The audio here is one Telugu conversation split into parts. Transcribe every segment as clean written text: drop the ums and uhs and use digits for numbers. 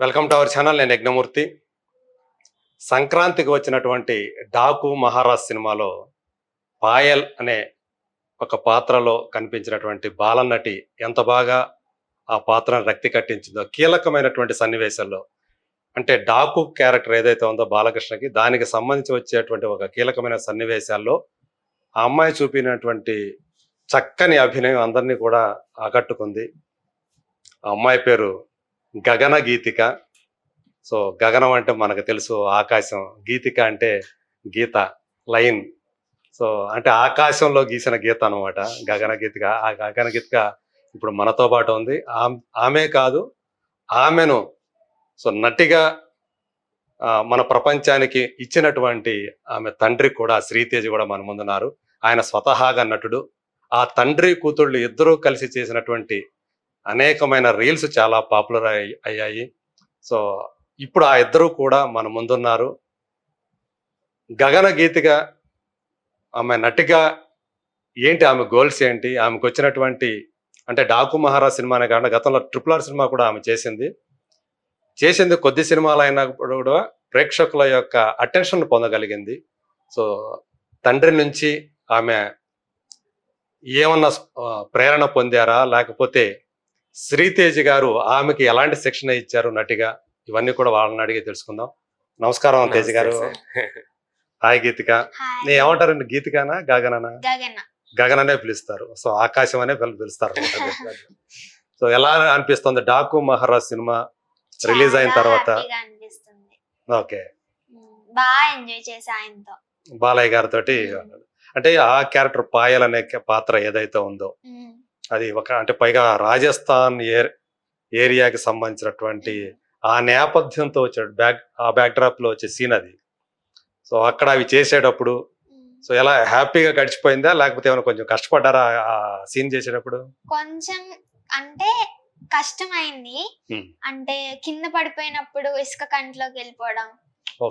Welcome to our channel. నేను యజ్ఞమూర్తి. సంక్రాంతికి వచ్చినటువంటి డాకు మహారాజ్ సినిమాలో పాయల్ అనే ఒక పాత్రలో కనిపించినటువంటి బాలనటి ఎంత బాగా ఆ పాత్రను రక్తి కట్టించిందో, కీలకమైనటువంటి సన్నివేశాల్లో అంటే డాకు క్యారెక్టర్ ఏదైతే ఉందో బాలకృష్ణకి, దానికి సంబంధించి వచ్చేటువంటి ఒక కీలకమైన సన్నివేశాల్లో ఆ అమ్మాయి చూపినటువంటి చక్కని అభినయం అందరినీ కూడా ఆకట్టుకుంది. ఆ అమ్మాయి పేరు గగన గీతిక. సో గగనం అంటే మనకు తెలుసు ఆకాశం, గీతిక అంటే గీత, లైన్. సో అంటే ఆకాశంలో గీసిన గీత అనమాట గగన గీతిక. ఆ గగన గీతిక ఇప్పుడు మనతో పాటు ఉంది. ఆమె కాదు, ఆమెను సో నటిగా మన ప్రపంచానికి ఇచ్చినటువంటి ఆమె తండ్రి కూడా, శ్రీతేజ్ కూడా మన ముందున్నారు. ఆయన స్వతహాగా నటుడు. ఆ తండ్రి కూతుళ్ళు ఇద్దరూ కలిసి చేసినటువంటి అనేకమైన రీల్స్ చాలా పాపులర్ అయ్యాయి. సో ఇప్పుడు ఆ ఇద్దరు కూడా మన ముందున్నారు. గగన గీతిగా ఆమె నటిగా ఏంటి, ఆమె గోల్స్ ఏంటి, ఆమెకు వచ్చినటువంటి అంటే డాకు మహారాజ్ సినిమానే కాకుండా గతంలో RRR సినిమా కూడా ఆమె చేసింది కొద్ది సినిమాలు అయినప్పుడు కూడా ప్రేక్షకుల యొక్క అటెన్షన్ పొందగలిగింది. సో తండ్రి నుంచి ఆమె ఏమన్నా ప్రేరణ పొందారా, లేకపోతే శ్రీతేజ్ గారు ఆమెకి ఎలాంటి శిక్షణ ఇచ్చారు నటిగా, ఇవన్నీ కూడా వాళ్ళని అడిగి తెలుసుకుందాం. నమస్కారం తేజ్ గారు. హాయ్ గీతిక. నేను ఏమంటారండి, గీతికానా గగననా? గగననే పిలుస్తారు. సో ఆకాశం అనే పిలుస్తారు. సో ఎలా అనిపిస్తుంది డాకు మహారాజ్ సినిమా రిలీజ్ అయిన తర్వాత? ఓకే, బాగా ఎంజాయ్ చేసా ఆయనతో, బాలయ్య గారితో. అంటే ఆ క్యారెక్టర్ పాయల్ అనే పాత్ర ఏదైతే ఉందో అది ఒక అంటే పైగా రాజస్థాన్ ఏరియాకి సంబంధించినటువంటి ఆ నేపథ్యంతో వచ్చే ఆ బ్యాక్ డ్రాప్ లో వచ్చే సీన్ అది. సో అక్కడ అవి చేసేటప్పుడు సో ఎలా హ్యాపీగా గడిచిపోయిందా, లేకపోతే ఏమైనా కొంచెం కష్టపడ్డారా ఆ సీన్ చేసేటప్పుడు? కొంచెం అంటే కష్టమైంది. అంటే కింద పడిపోయినప్పుడు ఇసుక కంట్లోకి వెళ్ళిపోవడం,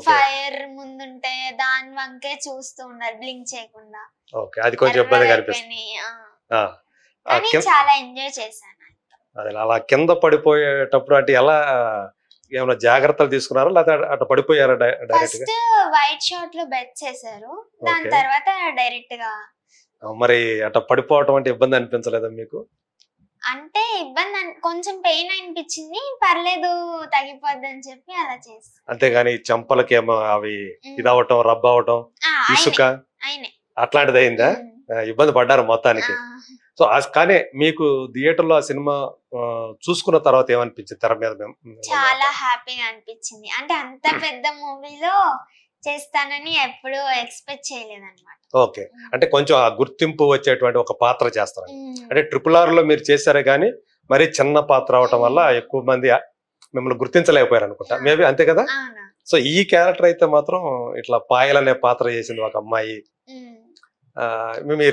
ఫైర్ ముందుంటే దాని వంకే చూస్తూ ఉన్నారు బ్లింక్ చేయకుండా. ఓకే, అది కొంచెం ఇబ్బంది కనిపిస్తుంది. చాలా ఎంజాయ్ చేశాను. అదే అలా కింద పడిపోయేటప్పుడు అంటే ఎలా, ఏమైనా జాగ్రత్తలు తీసుకున్నారా లేకపోతే అట్లా పడిపోయారా డైరెక్ట్ గా? ఫస్ట్ వైట్ షార్ట్ లో బెడ్ చేశారు, దాని తర్వాత డైరెక్ట్ గా. మరి అట్లా పడిపోవటం అంటే ఇబ్బంది అనిపించలేదా మీకు? అంటే ఇబ్బంది, కొంచెం పెయిన్ అనిపించింది, పర్లేదు తగ్గిపోద్ది అని చెప్పి అలా చేసి. అంతేగాని చెంపలకి ఏమో అవి ఇదవటం, రబ్ అవటం, ఇసుక అట్లాంటిది అయిందా? ఇబ్బంది పడ్డారు మొత్తానికి. సో కానీ మీకు థియేటర్ లో ఆ సినిమా చూసుకున్న తర్వాత ఏమనిపించింది తెర మీద? చాలా హ్యాపీగా అనిపించింది. అంటే అంత పెద్ద మూవీలో చేస్తానని ఎప్పుడు ఎక్స్పెక్ట్ చేయలేదు అన్నమాట. ఓకే, అంటే కొంచెం ఆ గుర్తింపు వచ్చేటువంటి ఒక పాత్ర చేస్తారు. అంటే RRR లో మీరు చేశారే కానీ మరి చిన్న పాత్ర అవటం వల్ల ఎక్కువ మంది మిమ్మల్ని గుర్తించలేకపోయారు అనుకుంటా, మేబీ అంతే కదా? సో ఈ క్యారెక్టర్ అయితే మాత్రం ఇట్లా పాయల్ అనే పాత్ర చేసింది ఒక అమ్మాయి. మేము ఈ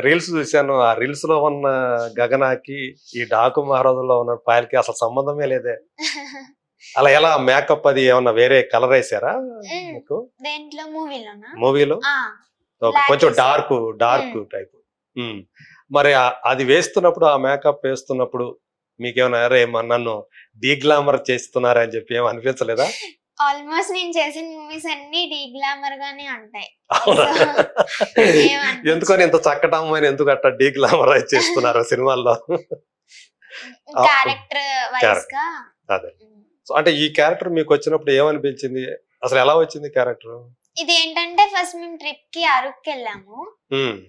రీల్స్ చూశాను. ఆ రీల్స్ లో ఉన్న గగనాకి ఈ డాకు మహారాజులో ఉన్న పాయల్కి అసలు సంబంధమే లేదే. అలా ఎలా మేకప్ అది ఏమన్నా వేరే కలర్ వేసారా మీకు మూవీలో? కొంచెం డార్క్ టైప్. మరి అది వేస్తున్నప్పుడు, ఆ మేకప్ వేస్తున్నప్పుడు మీకేమన్నా అరే నన్ను డీగ్లామర్ చేస్తున్నారా అని చెప్పి ఏమో అనిపించలేదా? ఆల్మోస్ట్ నేను చేసిన మూవీస్ అన్ని డీ గ్లామర్ గానే ఉంటాయి. ఎందుకని ఇంత చక్కటి అమ్మాయిని ఎందుకు అట్లా డీ గ్లామర్ చేస్తున్నారు సినిమాల్లో? క్యారెక్టర్ వైస్ గా. అదే, సో అంటే ఈ క్యారెక్టర్ మీకు వచ్చినప్పుడు ఏమనిపించింది, అసలు ఎలా వచ్చింది క్యారెక్టర్? ఇది ఏంటంటే ఫస్ట్ మేము ట్రిప్ కి అరకుకి వెళ్ళాము,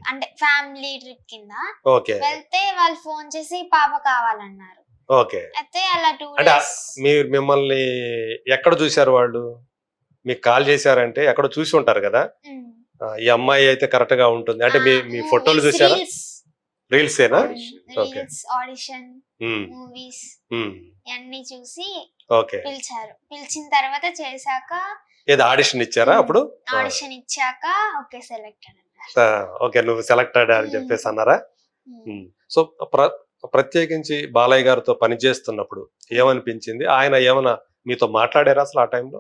అంటే ఫ్యామిలీ ట్రిప్ కింద. వెళ్తే వాళ్ళు ఫోన్ చేసి పాప కావాలన్నారు. ఓకే, అయితే అలా 2 అంటే మిమ్మల్ని ఎక్కడ చూసారు వాళ్ళు? మీకు కాల్ చేశారంటే ఎక్కడ చూసి ఉంటారు కదా, ఈ అమ్మాయి అయితే కరెక్ట్ గా ఉంటుంది అంటే మీ ఫోటోలు చూసారా? రీల్స్ ఏనా? ఆడిషన్ మూవీస్ అన్ని చూసి పిలిచారు. పిలిచిన తర్వాత చేశాక ఏదో ఆడిషన్ ఇచ్చారా? అప్పుడు ఆడిషన్ ఇచ్చాక ఓకే సెలెక్టెడ్ అన్నారు. ఓకే, నువ్వు సెలెక్టెడ్ అని చెప్పేసి అన్నారా? సో ప్రత్యేకించి బాలయ్య గారితో పనిచేస్తున్నప్పుడు ఏమనిపించింది? ఆయన ఏమైనా మీతో మాట్లాడారా అసలు ఆ టైంలో?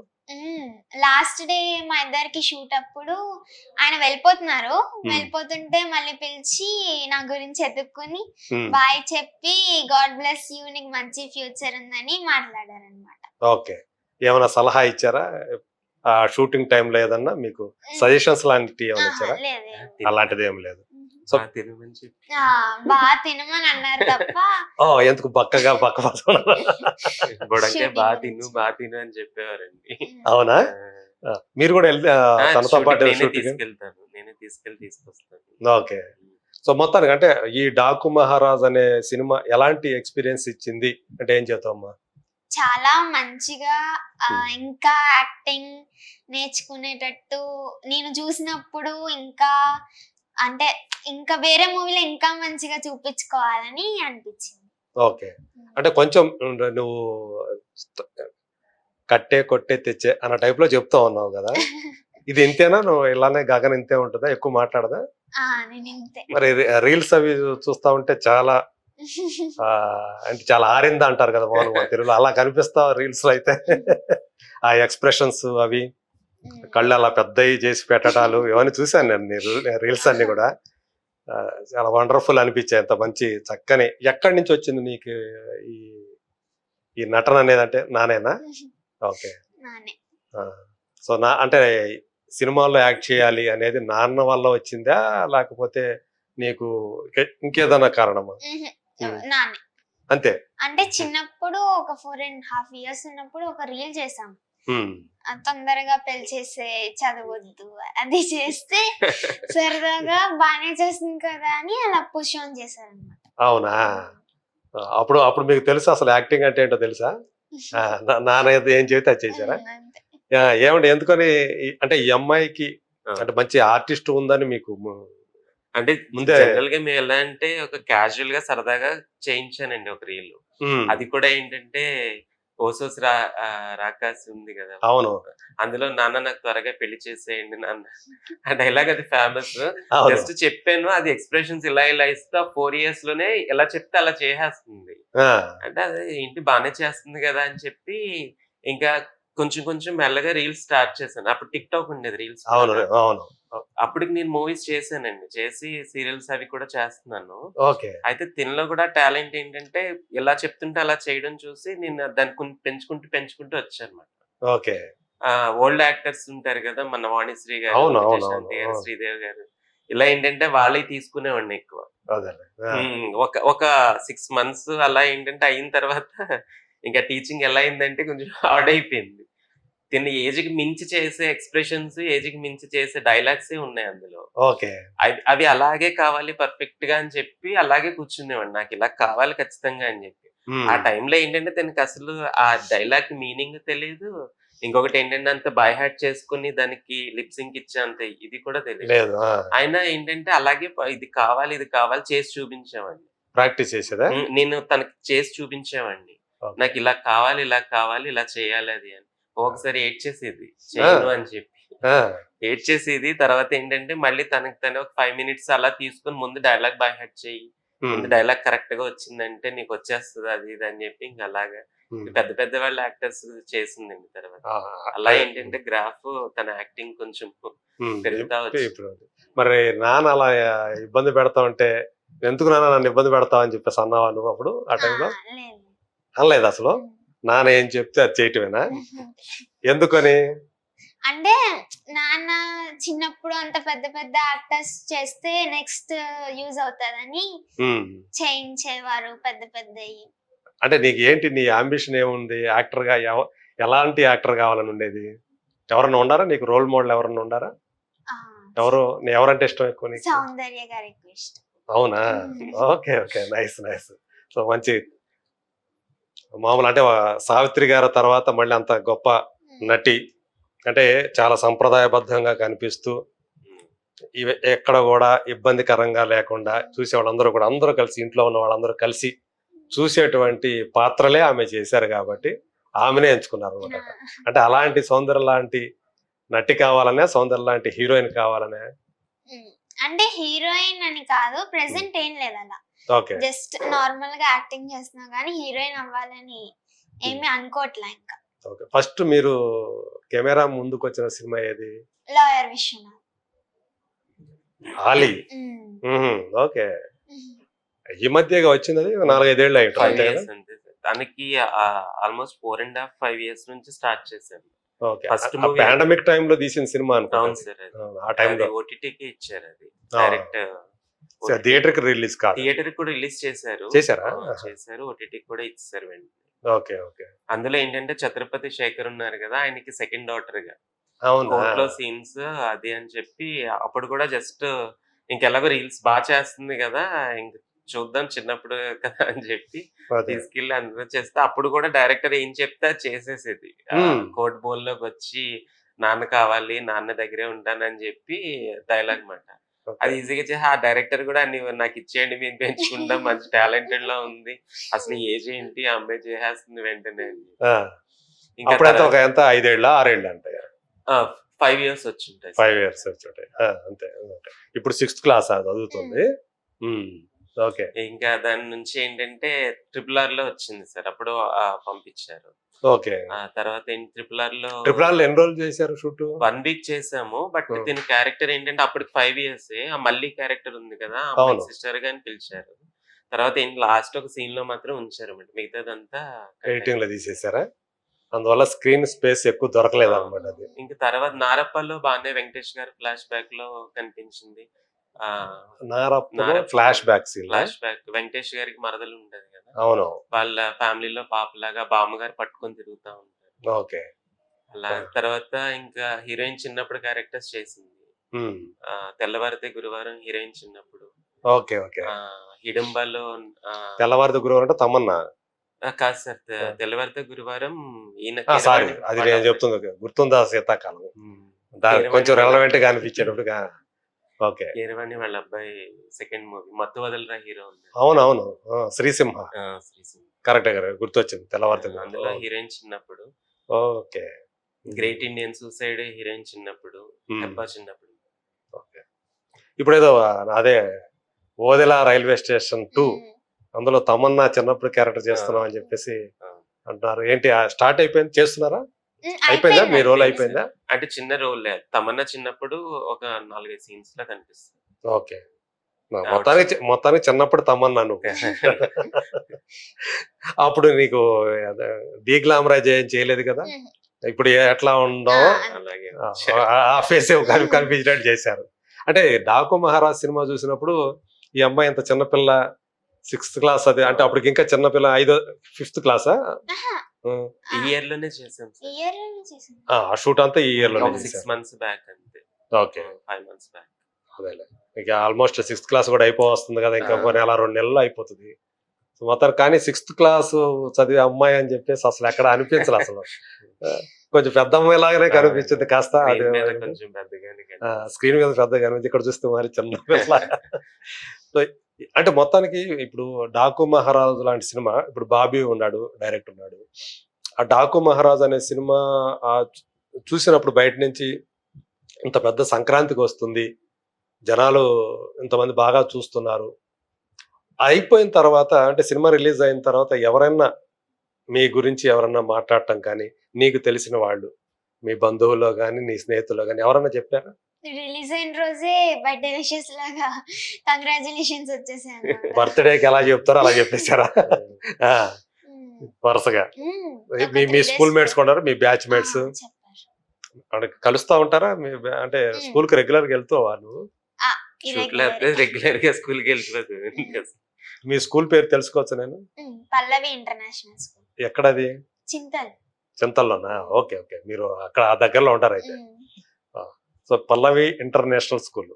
లాస్ట్ డే మా ఇద్దరికి షూట్ అప్పుడు ఆయన వెళ్ళిపోతున్నారు, వెళ్ళిపోతుంటే మళ్ళీ పిలిచి నా గురించి ఎత్తుక్కుని బాయ్ చెప్పి గాడ్ బ్లెస్ యూ, నీకు మంచి ఫ్యూచర్ ఉందని మాట్లాడారు అనమాట. ఓకే. ఏమైనా సలహా ఇచ్చారా? ఆ షూటింగ్ టైంలో ఏదన్నా మీకు సజెషన్స్ లాంటివి ఏమైనా ఇచ్చారా? లేదు. అలాంటిది ఏం లేదు. సో తినమని చెప్పి బాగా తినమని అన్నారు తప్ప ఎందుకు బక్కగా బక్కపడుతున్నారు? బుడంకాయ Shooting బాగా గురించి. తిను అని చెప్పేవారండి. అవునా? మీరు కూడా వెళ్తే తనతో పాటు నేనే షూటింగ్? తీసుకెళ్తాను, నేనే తీసుకొస్తాను. ఓకే. సో మొత్తానికి అంటే ఈ డాకు మహారాజ్ అనే సినిమా ఎలాంటి ఎక్స్పీరియన్స్ ఇచ్చింది అంటే ఏం చెప్తావమ్మా? చాలా మంచిగా ఇంకా యాక్టింగ్ నేర్చుకునేటట్టు నేను చూసినప్పుడు ఇంకా అంటే ఇంకా వేరే మూవీలో ఇంకా మంచిగా చూపించుకోవాలని అనిపించింది. ఓకే. అంటే కొంచెం నువ్వు కట్టే కొట్టే తెచ్చే అన్న టైప్ లో చెప్తా ఉన్నావు కదా, ఇది ఇంతేనా? నువ్వు ఇలానే గగన్ ఇంతే ఉంటుందా? ఎక్కువ మాట్లాడదా? నేను ఇంతే. మరి రీల్స్ అవి చూస్తా ఉంటే చాలా అంటే చాలా ఆరిందా అంటారు కదా మామూలుగా తెలుగులో, అలా కనిపిస్తా రీల్స్ లో అయితే. ఆ ఎక్స్ప్రెషన్స్ అవి కళ్ళు అలా పెద్దవి చేసి పెట్టడాలు ఇవన్నీ చూశాను నేను రీల్స్ అన్ని కూడా. చాలా వండర్ఫుల్ అనిపించాయి. అంత మంచి చక్కని. ఎక్కడి నుంచి వచ్చింది నీకు ఈ ఈ నటన అనేది? అంటే నానేనా? ఓకే. నానే. సో అంటే సినిమాల్లో యాక్ట్ చేయాలి అనేది నాన్న వల్ల వచ్చిందా, లేకపోతే నీకు ఇంకేదన్నా కారణమా? నానే. అంతే. అంటే చిన్నప్పుడు ఒక 4.5 years ఉన్నప్పుడు ఒక రీల్ చేసాం. తొందరగా పెళ్లి చేసే, చదవద్దు అది చేస్తే సరదాగా బానే చేస్తుంది కదా అని అలా పుష్ ఆన్ చేశారు అన్నమాట. అవునా? అప్పుడు అప్పుడు మీకు తెలుసా అసలు యాక్టింగ్ అంటే ఏంటో తెలుసా? నాన్న ఏం చెబితే అది చేశారా? ఏమంటే ఎందుకని అంటే ఈ అమ్మాయికి అంటే మంచి ఆర్టిస్ట్ ఉందని మీకు అంటే ముందే జనరల్ గా మేము ఎలా అంటే ఒక క్యాజువల్ గా సరదాగా చేయించానండి ఒక రీల్. అది కూడా ఏంటంటే ఓసోస్ రాకాసి ఉంది కదా, అవును, అందులో నాన్న నాకు త్వరగా పెళ్లి చేసేయండి నాన్న ఆ డైలాగ్ అది ఫేమస్. జస్ట్ చెప్పాను, అది ఎక్స్ప్రెషన్స్ ఇలా ఇలా ఇస్తా 4 years లోనే ఎలా చెప్తే అలా చేసేస్తుంది. అంటే అదే ఏంటి బానే చేస్తుంది కదా అని చెప్పి ఇంకా కొంచెం కొంచెం మెల్లగా రీల్స్ స్టార్ట్ చేశాను. అప్పుడు టిక్ టాక్ ఉండేది రీల్స్. అవును. అప్పటికి నేను మూవీస్ చేశానండి, చేసి సీరియల్స్ అవి కూడా చేస్తున్నాను. ఓకే. అయితే తినలో కూడా టాలెంట్ ఏంటంటే ఎలా చెప్తుంటే అలా చేయడం చూసి నేను దాన్ని పెంచుకుంటూ వచ్చాను. ఓకే. ఓల్డ్ యాక్టర్స్ ఉంటారు కదా, మన వాణిశ్రీ గారు, విజయశాంతి గారు, శ్రీదేవి గారు, ఇలా ఏంటంటే వాళ్ళే తీసుకునేవాడిని ఎక్కువ. ఒక 6 months అలా ఏంటంటే అయిన తర్వాత ఇంకా టీచింగ్ ఎలా అయిందంటే కొంచెం హార్డ్ అయిపోయింది. తిన్న ఏజ్ కి మించి చేసే ఎక్స్ప్రెషన్స్, ఏజ్ కి మించి చేసే డైలాగ్స్ ఉన్నాయి అందులో. ఓకే. అవి అలాగే కావాలి పర్ఫెక్ట్ గా అని చెప్పి అలాగే కూర్చునేవాడిని, నాకు ఇలా కావాలి ఖచ్చితంగా అని చెప్పి. ఆ టైంలో ఏంటంటే తనకి అసలు ఆ డైలాగ్ మీనింగ్ తెలియదు. ఇంకొకటి ఏంటంటే అంత బై హార్ట్ చేసుకుని దానికి లిప్ సింక్ ఇచ్చేంత ఇది కూడా తెలియదు. అయినా ఏంటంటే అలాగే ఇది కావాలి చేసి చూపించేవాడిని. ప్రాక్టీస్ చేసేదా? నేను తనకి చేసి చూపించేవాడిని, నాకు ఇలా కావాలి ఇలా చేయాలి అది అని. ఒకసారి ఏడ్చేసేది చేయను అని చెప్పి ఏడ్చేసేది. తర్వాత ఏంటంటే మళ్ళీ తనకి తను ఒక 5 minutes అలా తీసుకుని ముందు డైలాగ్ బై హార్ట్ చేయి, ముందు డైలాగ్ కరెక్ట్ గా వచ్చిందంటే నీకు వచ్చేస్తుంది అది ఇది అని చెప్పి ఇంకా అలాగా పెద్ద వాళ్ళ యాక్టర్స్ చేసిందండి. తర్వాత అలా ఏంటంటే గ్రాఫ్ తన యాక్టింగ్ కొంచెం పెరుగుతా వచ్చింది. మరి నాన్న అలా ఇబ్బంది పెడతా ఉంటే ఎందుకు నాన్న నన్ను ఇబ్బంది పెడతావు అని చెప్పేసి అన్నావా నువ్వు అప్పుడు ఆ టైంలో? అనలేదు అసలు. నాన్న ఏం చెప్తే అది చేయటమేనా? ఎందుకని అంటే నాన్న చిన్నప్పుడు అంత పెద్ద యాక్టర్స్ చేస్తే నెక్స్ట్ యూజ్ అవుతుందని చేయించేవారు పెద్దవి. అంటే నీకు ఏంటి, నీ అంబిషన్ ఏముంది? యాక్టర్ గా ఎలాంటి యాక్టర్ కావాలని ఉండేది? ఎవరన్నా ఉండారా నీకు రోల్ మోడల్? ఎవరన్నా ఉండారా? ఎవరంటే ఇష్టం ఎక్కువ నీకు? సౌందర్య గారు ఎక్కువ ఇష్టం. అవునా? ఓకే. నైస్. సో మంచి మామూలు అంటే సావిత్రి గారి తర్వాత మళ్ళీ అంత గొప్ప నటి అంటే చాలా సంప్రదాయబద్ధంగా కనిపిస్తూ ఎక్కడ కూడా ఇబ్బందికరంగా లేకుండా చూసే వాళ్ళందరూ కూడా అందరూ కలిసి, ఇంట్లో ఉన్న వాళ్ళందరూ కలిసి చూసేటువంటి పాత్రలే ఆమె చేశారు కాబట్టి ఆమెనే ఎంచుకున్నారు అనమాట. అంటే అలాంటి సౌందర్య లాంటి నటి కావాలనే, సౌందర్య లాంటి హీరోయిన్ కావాలనే? అంటే హీరోయిన్ అని కాదు, ప్రెసెంట్ ఏం లేదు అలా. జస్ట్ నార్మల్ గా యాక్టింగ్ చేస్తున్నా గానీ హీరోయిన్ అవ్వాలని ఏమీ అనుకోవట్లే ఇంకా. ఫస్ట్ మీరు కెమెరా ముందుకు వచ్చిన సినిమా ఏది? లాయర్ విశ్వనాథ్. ఆలీ. ఓకే. ఈ మధ్యగా వచ్చింది, 4-5 ఏళ్ళు అయింది. తనకి ఆల్మోస్ట్ 4.5 years నుంచి స్టార్ట్ చేశాను. ఓకే. ఫస్ట్ ఆ మూవీ పాండమిక్ టైంలో తీసిన సినిమా అవును అనుకుంటా. సార్. అది ఆ టైంలో ఓటీటీకి ఇచ్చారు. అది డైరెక్ట్ థియేటర్కి రిలీజ్ కాదు. థియేటర్ కూడా రిలీజ్ చేశారు. చేశారా? చేశారు. ఓటీటీకి కూడా ఇచ్చారు వెంటనే. Okay okay. అందులో ఏంటంటే ఛత్రపతి శేఖర్ ఉన్నారు కదా, ఆయనకి సెకండ్ డాటర్ గా అవునా? కోర్టులో సీన్స్ అది అని చెప్పి అప్పుడు కూడా జస్ట్ ఇంకెలాగో రీల్స్ బాగా చేస్తుంది కదా, ఇంక చూద్దాం చిన్నప్పుడు కదా అని చెప్పి అదే. తీసుకెళ్ళి అందులో చేస్తే అప్పుడు కూడా డైరెక్టర్ ఏం చెప్తే అది చేసేసేది. కోర్ట్ బోల్ లోకి వచ్చి నాన్న కావాలి, నాన్న దగ్గరే ఉంటానని చెప్పి డైలాగ్ మాట. అది ఈజీగా చేసి ఆ డైరెక్టర్ కూడా నాకు ఇచ్చేయండి, మేము పెంచుకుంటాం, మంచి టాలెంటెడ్ లా ఉంది, అసలు ఏజ్ ఏంటి, ఆ అమ్మాయి చేసేస్తుంది వెంటనే అని. ఇంకా అప్పుడైతే ఒక ఎంత 5 ఏళ్ళ 6 ఏళ్ళు అంటే 5 years వచ్చింటాయి. 5 years వచ్చాయి. అంతే. ఇప్పుడు 6th క్లాస్ చదువుతుంది. ఓకే. ఇంకా దాని నుంచి ఏంటంటే RRR లో వచ్చింది సార్, అప్పుడు పంపించారు. ఓకే. తర్వాత RRR లో ఎన్ని రోజులు చేశారు షూట్? 1 week చేసాము. బట్ దీని క్యారెక్టర్ ఏంటంటే అప్పటికి 5 years ఆ మళ్ళీ క్యారెక్టర్ ఉంది కదా, అవును. సిస్టర్ గాని పిలిచారు. తర్వాత లాస్ట్ ఒక సీన్ లో మాత్రం ఉంచారు, మిగతాదంతా 18 లో తీసేసారా? అందువల్ల స్క్రీన్ స్పేస్ ఎక్కువ దొరకలేదు అనమాట. అది ఇంకా తర్వాత నారప్పలో బాగానే వెంకటేష్ గారు ఫ్లాష్ బ్యాక్ లో కనిపించింది. Flashback scene. Flashback Venkatesh గారికి మరదలు ఉంటది కదా, అవును. వాళ్ళ ఫ్యామిలీలో పాపలాగా బామ్మగారు పట్టుకొని తిరుగుతా ఉంటారు. ఓకే. అలా తర్వాత ఇంకా హీరోయిన్ చిన్నప్పుడు క్యారెక్టర్స్ చేసింది. తెల్లవారితే గురువారం హీరోయిన్ చిన్నప్పుడు. Okay okay. హిడింబాలో తెల్లవారితే గురువారం అంటే తమన్నా కాదు సార్, తెల్లవారితే గురువారం ఈయన సారీ అది నేను చెప్తుంది. గుర్తుందా శీతాకాలం, కొంచెం రెలవెంట్ గా అనిపించేటప్పుడు. ఓకే. కీరవాణి వాళ్ళ అబ్బాయి సెకండ్ మూవీ మత్తు వదలరా హీరో ఉంది. అవునవును. శ్రీసింహ. శ్రీసింహ కరెక్ట్ గుర్తొచ్చింది. తెల్లవారితే అందులో హీరోయిన్ చిన్నప్పుడు. Okay. Great Indian suicide heroine చిన్నప్పుడు, హెబ్బా చిన్నప్పుడు. ఓకే. ఇప్పుడు ఏదో అదే ఓదెలా రైల్వే స్టేషన్ 2 అందులో తమన్నా చిన్నప్పుడు క్యారెక్టర్ చేస్తున్నాం అని చెప్పేసి అంటున్నారు. ఏంటి స్టార్ట్ అయిపోయింది, చేస్తున్నారా? అయిపోయిందా మీ రోల్? అయిపోయిందా? అంటే చిన్న రోల్ తమన్నా చిన్నప్పుడు ఒక 4-5 సీన్స్ లా కనిపిస్తుంది. ఓకే. మొత్తానికి చిన్నప్పుడు తమన్నా నువ్వు. అప్పుడు నీకు డీగ్లామరైజ్ ఏం చేయలేదు కదా, ఇప్పుడు ఎట్లా ఉండో అలాగే ఆ ఫేస్ కనిపించినట్టు చేశారు. అంటే డాకు మహారాజ్ సినిమా చూసినప్పుడు ఈ అమ్మాయి ఎంత చిన్నపిల్ల, 6th క్లాస్, అది అంటే అప్పటికి ఇంకా చిన్నపిల్ల, 5th క్లాసా? ఈ ఇయర్ లోనే చేసాం. ఆ షూట్ అంతా ఈ ఇయర్ లో 6 months బ్యాక్ అంతే. ఓకే. 5 months back. అదేలే. ఇక ఆల్మోస్ట్ 6th క్లాస్ కూడా అయిపోతుంది కదా, ఇంకా ఒక నెల 2 నెలలు అయిపోతుంది. మొత్తం కానీ 6th క్లాస్ చదివే అమ్మాయి అని చెప్పేసి అసలు ఎక్కడ అనిపించదు. అసలు కొంచెం పెద్ద అమ్మాయి లాగానే కనిపించింది కాస్త. స్క్రీన్ మీద పెద్దగా కనిపించింది, ఇక్కడ చూస్తే మరి చిన్న. అంటే మొత్తానికి ఇప్పుడు డాకు మహారాజు లాంటి సినిమా, ఇప్పుడు బాబీ ఉన్నాడు, డైరెక్టర్ ఉన్నాడు. ఆ డాకు మహారాజ్ అనే సినిమా చూసినప్పుడు బయట నుంచి ఇంత పెద్ద సంక్రాంతికి వస్తుంది, జనాలు ఇంతమంది బాగా చూస్తున్నారు, అయిపోయిన తర్వాత అంటే సినిమా రిలీజ్ అయిన తర్వాత ఎవరైనా మీ గురించి ఎవరన్నా మాట్లాడటం కానీ, నీకు తెలిసిన వాళ్ళు మీ బంధువుల్లో కానీ నీ స్నేహితుల్లో కానీ ఎవరన్నా చెప్పారా? రిలీజ్ అయిన రోజే బర్త్డే విషెస్ లాగా కంగ్రాచులేషన్స్ వచ్చేసాయి. బర్త్డేకి ఎలా చెప్తారో అలా చెప్పేశారా? వరుసగా మీ స్కూల్ మేట్స్ కొన్నారు, మీ బ్యాచ్ మేట్స్ కలుస్తా ఉంటారా? అంటే స్కూల్ కి రెగ్యులర్ గా వెళ్తూ వాళ్ళు రెగ్యులర్ గా స్కూల్ కి వెళ్తున్నారు. మీ స్కూల్ పేరు తెలుసుకోవచ్చు నేను? Pallavi international school. ఎక్కడది? చింతల్లోనా? Okay okay. మీరు అక్కడ ఆ దగ్గరలో ఉంటారు అయితే. సో పల్లవి ఇంటర్నేషనల్ స్కూల్,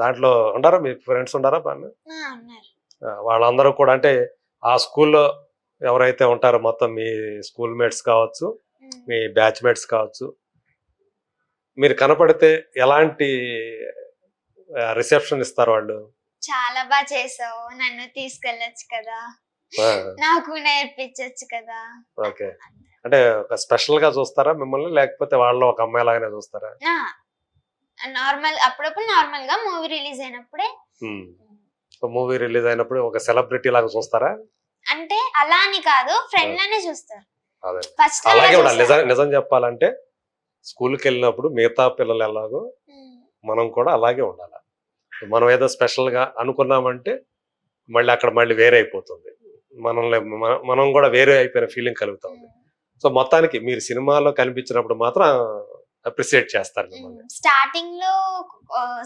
దాంట్లో ఉంటారా మీ ఫ్రెండ్స్? ఉంటారా వాళ్ళందరూ కూడా? అంటే ఆ స్కూల్లో ఎవరైతే ఉంటారో మొత్తం మీ స్కూల్ మేట్స్ కావచ్చు, మీ బ్యాచ్ మేట్స్ కావచ్చు, మీరు కనపడితే ఎలాంటి రిసెప్షన్ ఇస్తారు వాళ్ళు? చాలా బాగా చేసావు, నన్ను తీసుకెళ్ళొచ్చు కదా, నాకు నేర్పించచ్చు కదా. ఓకే. అంటే ఒక స్పెషల్ గా చూస్తారా మిమ్మల్ని, లేకపోతే వాళ్ళు ఒక అమ్మాయి లాగానే చూస్తారా? నార్మల్, అప్పుడప్పుడు నార్మల్ గా మూవీ రిలీజ్ అయినప్పుడే. మూవీ రిలీజ్ అయినప్పుడు ఒక సెలబ్రిటీ లాగా చూస్తారా? అంటే అలా అని కాదు, ఫ్రెండ్ లానే చూస్తారు. అలాగే ఉండాలి. నిజం చెప్పాలంటే స్కూల్కి వెళ్ళినప్పుడు మిగతా పిల్లలు ఎలాగో మనం కూడా అలాగే ఉండాలి. మనం ఏదో స్పెషల్ గా అనుకున్నామంటే మళ్ళీ అక్కడ మళ్ళీ వేరే అయిపోతుంది. మనల్ని మనం కూడా వేరే అయిపోయిన ఫీలింగ్ కలుగుతా ఉంది. సో మొత్తానికి మీరు సినిమాలో కనిపించినప్పుడు మాత్రం అప్రిసియేట్ చేస్తారు మిమ్మల్ని. స్టార్టింగ్ లో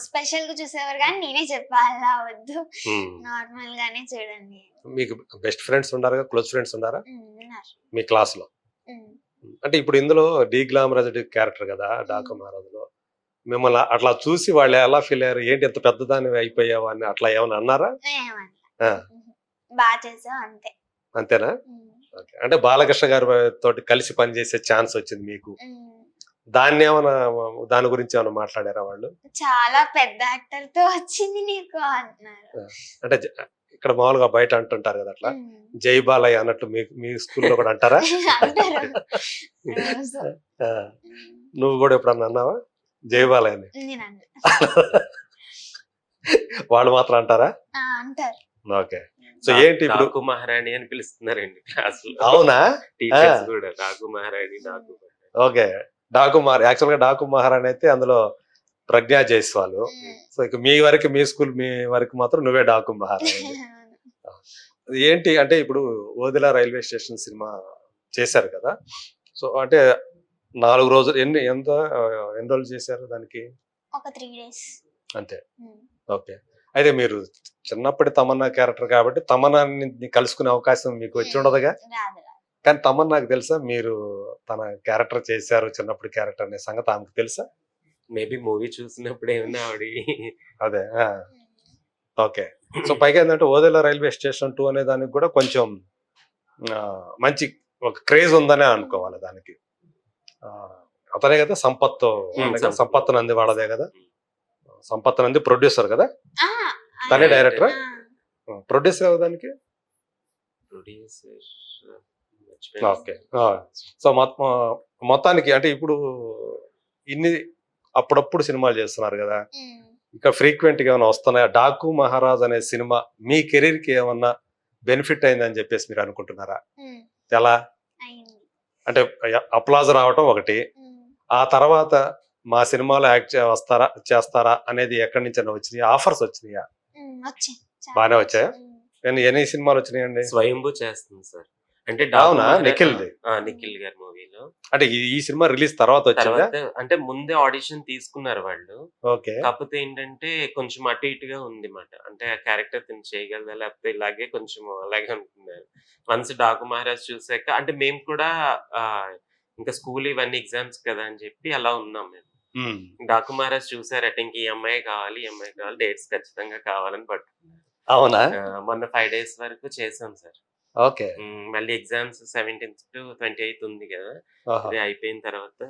స్పెషల్ గా చూసేవారు కానీ నేనే చెప్పా అలా వద్దు, నార్మల్ గానే చూడండి. మీకు బెస్ట్ ఫ్రెండ్స్ ఉన్నారా, క్లోజ్ ఫ్రెండ్స్ ఉన్నారా ఉన్నారు. మీ క్లాస్ లో? అంటే ఇప్పుడు ఇందులో డీ గ్లామరైజ్డ్ క్యారెక్టర్ కదా డాకు మహారాజులో, మిమ్మల్ని అట్లా చూసి వాళ్ళు ఎలా ఫీల్ అయ్యారు? ఏంటి ఎంత పెద్దదాన్ని అయిపోయావు అని అట్లా ఏమైనా అన్నారా? ఆ. బాగా చేసావు అంతే. అంతేనా? ఓకే. అంటే బాలకృష్ణ గారి తోటి కలిసి పనిచేసే ఛాన్స్ వచ్చింది మీకు, దాన్ని ఏమైనా దాని గురించి ఏమైనా మాట్లాడారా వాళ్ళు? చాలా పెద్ద యాక్టర్ తో వచ్చింది నీకు అంటున్నారు. అంటే ఇక్కడ మామూలుగా బయట అంటుంటారు కదా అట్లా, జై బాలయ్య అన్నట్టు మీ స్కూల్లో కూడా అంటారా? అంటారు. ఆ. నువ్వు కూడా ఎప్పుడన్నా అన్నావా జై బాలయ్య అని? నేను అన్నా. వాళ్ళు మాత్రం అంటారా? అంటారు. ఓకే. సో ఏంటి ఇప్పుడు డాకు మహారాణి అని పిలుస్తున్నారండి క్లాస్ లో. అవునా? టీచర్స్ కూడా డాకు మహారాణి డాకు మహారాణి. ఓకే. యాక్చువల్ గా డాకు మహారాణి అయితే అందులో ప్రజ్ఞా జైస్వాల్. సో ఇక మీ స్కూల్ మీ వరకు మాత్రం నువ్వే డాకు మహారాణి. ఏంటి అంటే ఇప్పుడు ఓదెల రైల్వే స్టేషన్ సినిమా చేశారు కదా, సో అంటే 4 రోజులు ఎన్ని రోజులు చేశారు దానికి? ఒక 3 days అంతే. ఓకే. అయితే మీరు చిన్నప్పటి తమన్నా క్యారెక్టర్ కాబట్టి తమన్నాని కలుసుకునే అవకాశం మీకు వచ్చి ఉండదుగా? కానీ తమన్నాకు తెలుసా మీరు తన క్యారెక్టర్ చేశారు చిన్నప్పుడు క్యారెక్టర్ అనే సంగతి ఆమెకు తెలుసా? మేబీ మూవీ చూసినప్పుడు ఏమన్నా ఆవిడ అదే. ఓకే. సో పైగా ఏంటంటే ఓదెల రైల్వే స్టేషన్ 2 అనే దానికి కూడా కొంచెం మంచి ఒక క్రేజ్ ఉందనే అనుకోవాలి దానికి. అతనే కదా సంపత్ నంది వాళ్ళదే కదా? సంపత్ నంది ప్రొడ్యూసర్ కదా? తనే డైరెక్టర్, ప్రొడ్యూసర్ దానికి. ఓకే. సో మొత్తానికి అంటే ఇప్పుడు ఇన్ని అప్పుడప్పుడు సినిమాలు చేస్తున్నారు కదా, ఇంకా ఫ్రీక్వెంట్ గా ఏమైనా వస్తున్నాయా? డాకు మహారాజ్ అనే సినిమా మీ కెరీర్ కి ఏమన్నా బెనిఫిట్ అయిందని చెప్పేసి మీరు అనుకుంటున్నారా? ఎలా అంటే అప్లాజ్ రావటం ఒకటి, ఆ తర్వాత మా సినిమాలో యాక్ట్ చేస్తారా అనేది ఎక్కడి నుంచి వచ్చినాయి? ఆఫర్స్ వచ్చినాయా? బానే వచ్చాయా? ఎన్ని సినిమాలు వచ్చినాయండి? స్వయంభూ చేస్తుంది సార్. అంటే అవునా? నిఖిల్ గారి మూవీలో. అంటే ఈ సినిమా రిలీజ్ తర్వాత వచ్చిందా? అంటే ముందే ఆడిషన్ తీసుకున్నారు వాళ్ళు. ఓకే. కాకపోతే ఏంటంటే కొంచెం అటు ఇటుగా ఉంది మాట. అంటే ఆ క్యారెక్టర్ తిని చేయగలదా లేకపోతే ఇలాగే కొంచెం అలాగే అనుకున్నారు. వన్స్ డాకు మహారాజ్ చూసాక అంటే మేము కూడా ఇంకా స్కూల్ ఇవన్నీ ఎగ్జామ్స్ కదా అని చెప్పి అలా ఉన్నాం మేము. డాకు మహారాజ్ చూసారట, ఇంక ఈ అమ్మాయి కావాలి డేట్స్ ఖచ్చితంగా కావాలని పట్టుకున్నారు. అవునా? మొన్న 5 days వరకు చేసాం సార్. ఓకే. మళ్ళీ ఎగ్జామ్స్ 17th to 28th ఉంది కదా, అది అయిపోయిన తర్వాత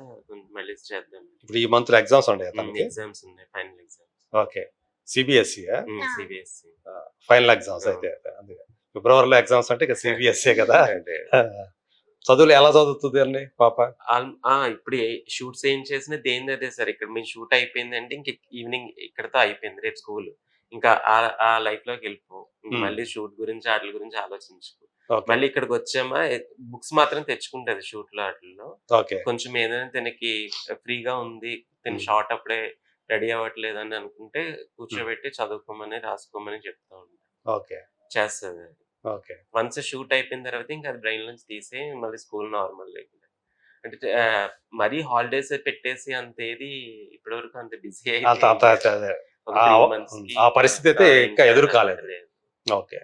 మళ్ళీ చేద్దాం. ఇప్పుడు ఈ మంత్ ఎగ్జామ్స్ ఉన్నాయి, ఎగ్జామ్స్ ఉన్నాయి, final exams. Okay. CBSE CBSE final exams అయితే ఫిబ్రవరిలో ఎగ్జామ్స్ అంటే ఇక సిబిఎస్ఈ కదా. చదువులు ఎలా చదువుతుంది అండి పాప? ఇప్పుడు షూట్స్ ఏం చేసినా దేని అదే సార్. ఇక్కడ మేము షూట్ అయిపోయింది అంటే ఇంక ఈవినింగ్ ఇక్కడతో అయిపోయింది, రేపు స్కూల్. ఇంకా ఆ లైఫ్ లోకి వెళ్ళిపో. మళ్ళీ షూట్ గురించి వాటి గురించి ఆలోచించుకో. మళ్ళీ ఇక్కడికి వచ్చామా బుక్స్ మాత్రం తెచ్చుకుంటది షూట్ లో వాటిల్లో. కొంచెం ఏదైనా తనకి ఫ్రీగా ఉంది, తన షార్ట్ అప్పుడే రెడీ అవ్వట్లేదు అని అనుకుంటే కూర్చోబెట్టి చదువుకోమని రాసుకోమని చెప్తా ఉంటా. చేస్తుంది. వన్స్ షూట్ అయిపోయిన తర్వాత ఇంకా అది బ్రెయిన్ నుంచి తీసి మళ్ళీ స్కూల్ నార్మల్ లేకుండా. అంటే మరీ హాలిడేస్ పెట్టేసి అంత ఏది ఇప్పటి వరకు అంత బిజీ అయితే ఆ పరిస్థితి అయితే ఇంకా ఎదురు కాలేదు. ఓకే.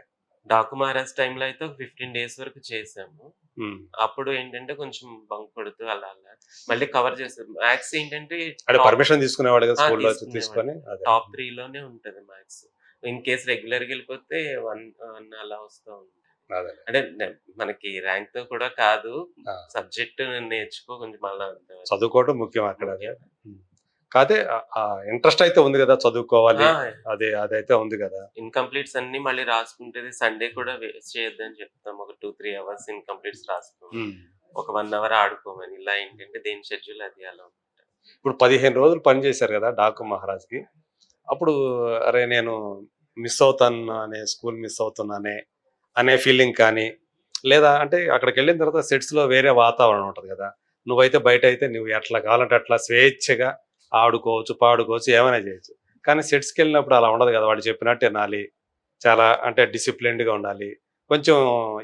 డాకు మహారాజ్ టైంలో అయితే ఒక 15 days వరకు చేసాము. అప్పుడు ఏంటంటే కొంచెం బంక్ కొడుతూ అలా మళ్ళీ కవర్ చేసాం. మ్యాథ్స్ ఏంటంటే పర్మిషన్ తీసుకునేవాడు కదా స్కూల్లో తీసుకొని, టాప్ 3 లోనే ఉంటది మ్యాథ్స్. ఇన్ కేస్ రెగ్యులర్ గా వెళ్ళిపోతే 1 అలా వస్తూ ఉంటుంది. అంటే మనకి ర్యాంక్ తో కూడా కాదు, సబ్జెక్ట్ నేర్చుకో కొంచెం మళ్ళా చదువుకోవడం ముఖ్యం అక్కడ. కాదే ఇంట్రెస్ట్ అయితే ఉంది కదా చదువుకోవాలి, అదైతే ఉంది కదా. ఇన్కంప్లీట్స్ అన్ని మళ్ళీ రాసుకుంటేది. సండే కూడా వేస్ట్ చేయొద్దని చెప్తాం. ఒక 2-3 hours ఇన్కంప్లీట్స్ రాసుకో, ఒక 1 hour ఆడుకోమని. ఇలా ఏంటంటే దేని షెడ్యూల్ అది అలా ఉంటుంది. ఇప్పుడు 15 రోజులు పని చేశారు కదా డాకు మహారాజ్ కి, అప్పుడు అరే నేను మిస్ అవుతాను స్కూల్ మిస్ అవుతున్నానే అనే ఫీలింగ్ కానీ, లేదా అంటే అక్కడికి వెళ్ళిన తర్వాత సెట్స్ లో వేరే వాతావరణం ఉంటది కదా, నువ్వైతే బయట అయితే నువ్వు ఎట్లా కావాలంటే అట్లా స్వేచ్ఛగా ఆడుకోవచ్చు, పాడుకోవచ్చు, ఏమైనా చేయొచ్చు. కానీ సెట్స్కి వెళ్ళినప్పుడు అలా ఉండదు కదా, వాళ్ళు చెప్పినట్టు వినాలి, చాలా అంటే డిసిప్లిన్డ్గా ఉండాలి, కొంచెం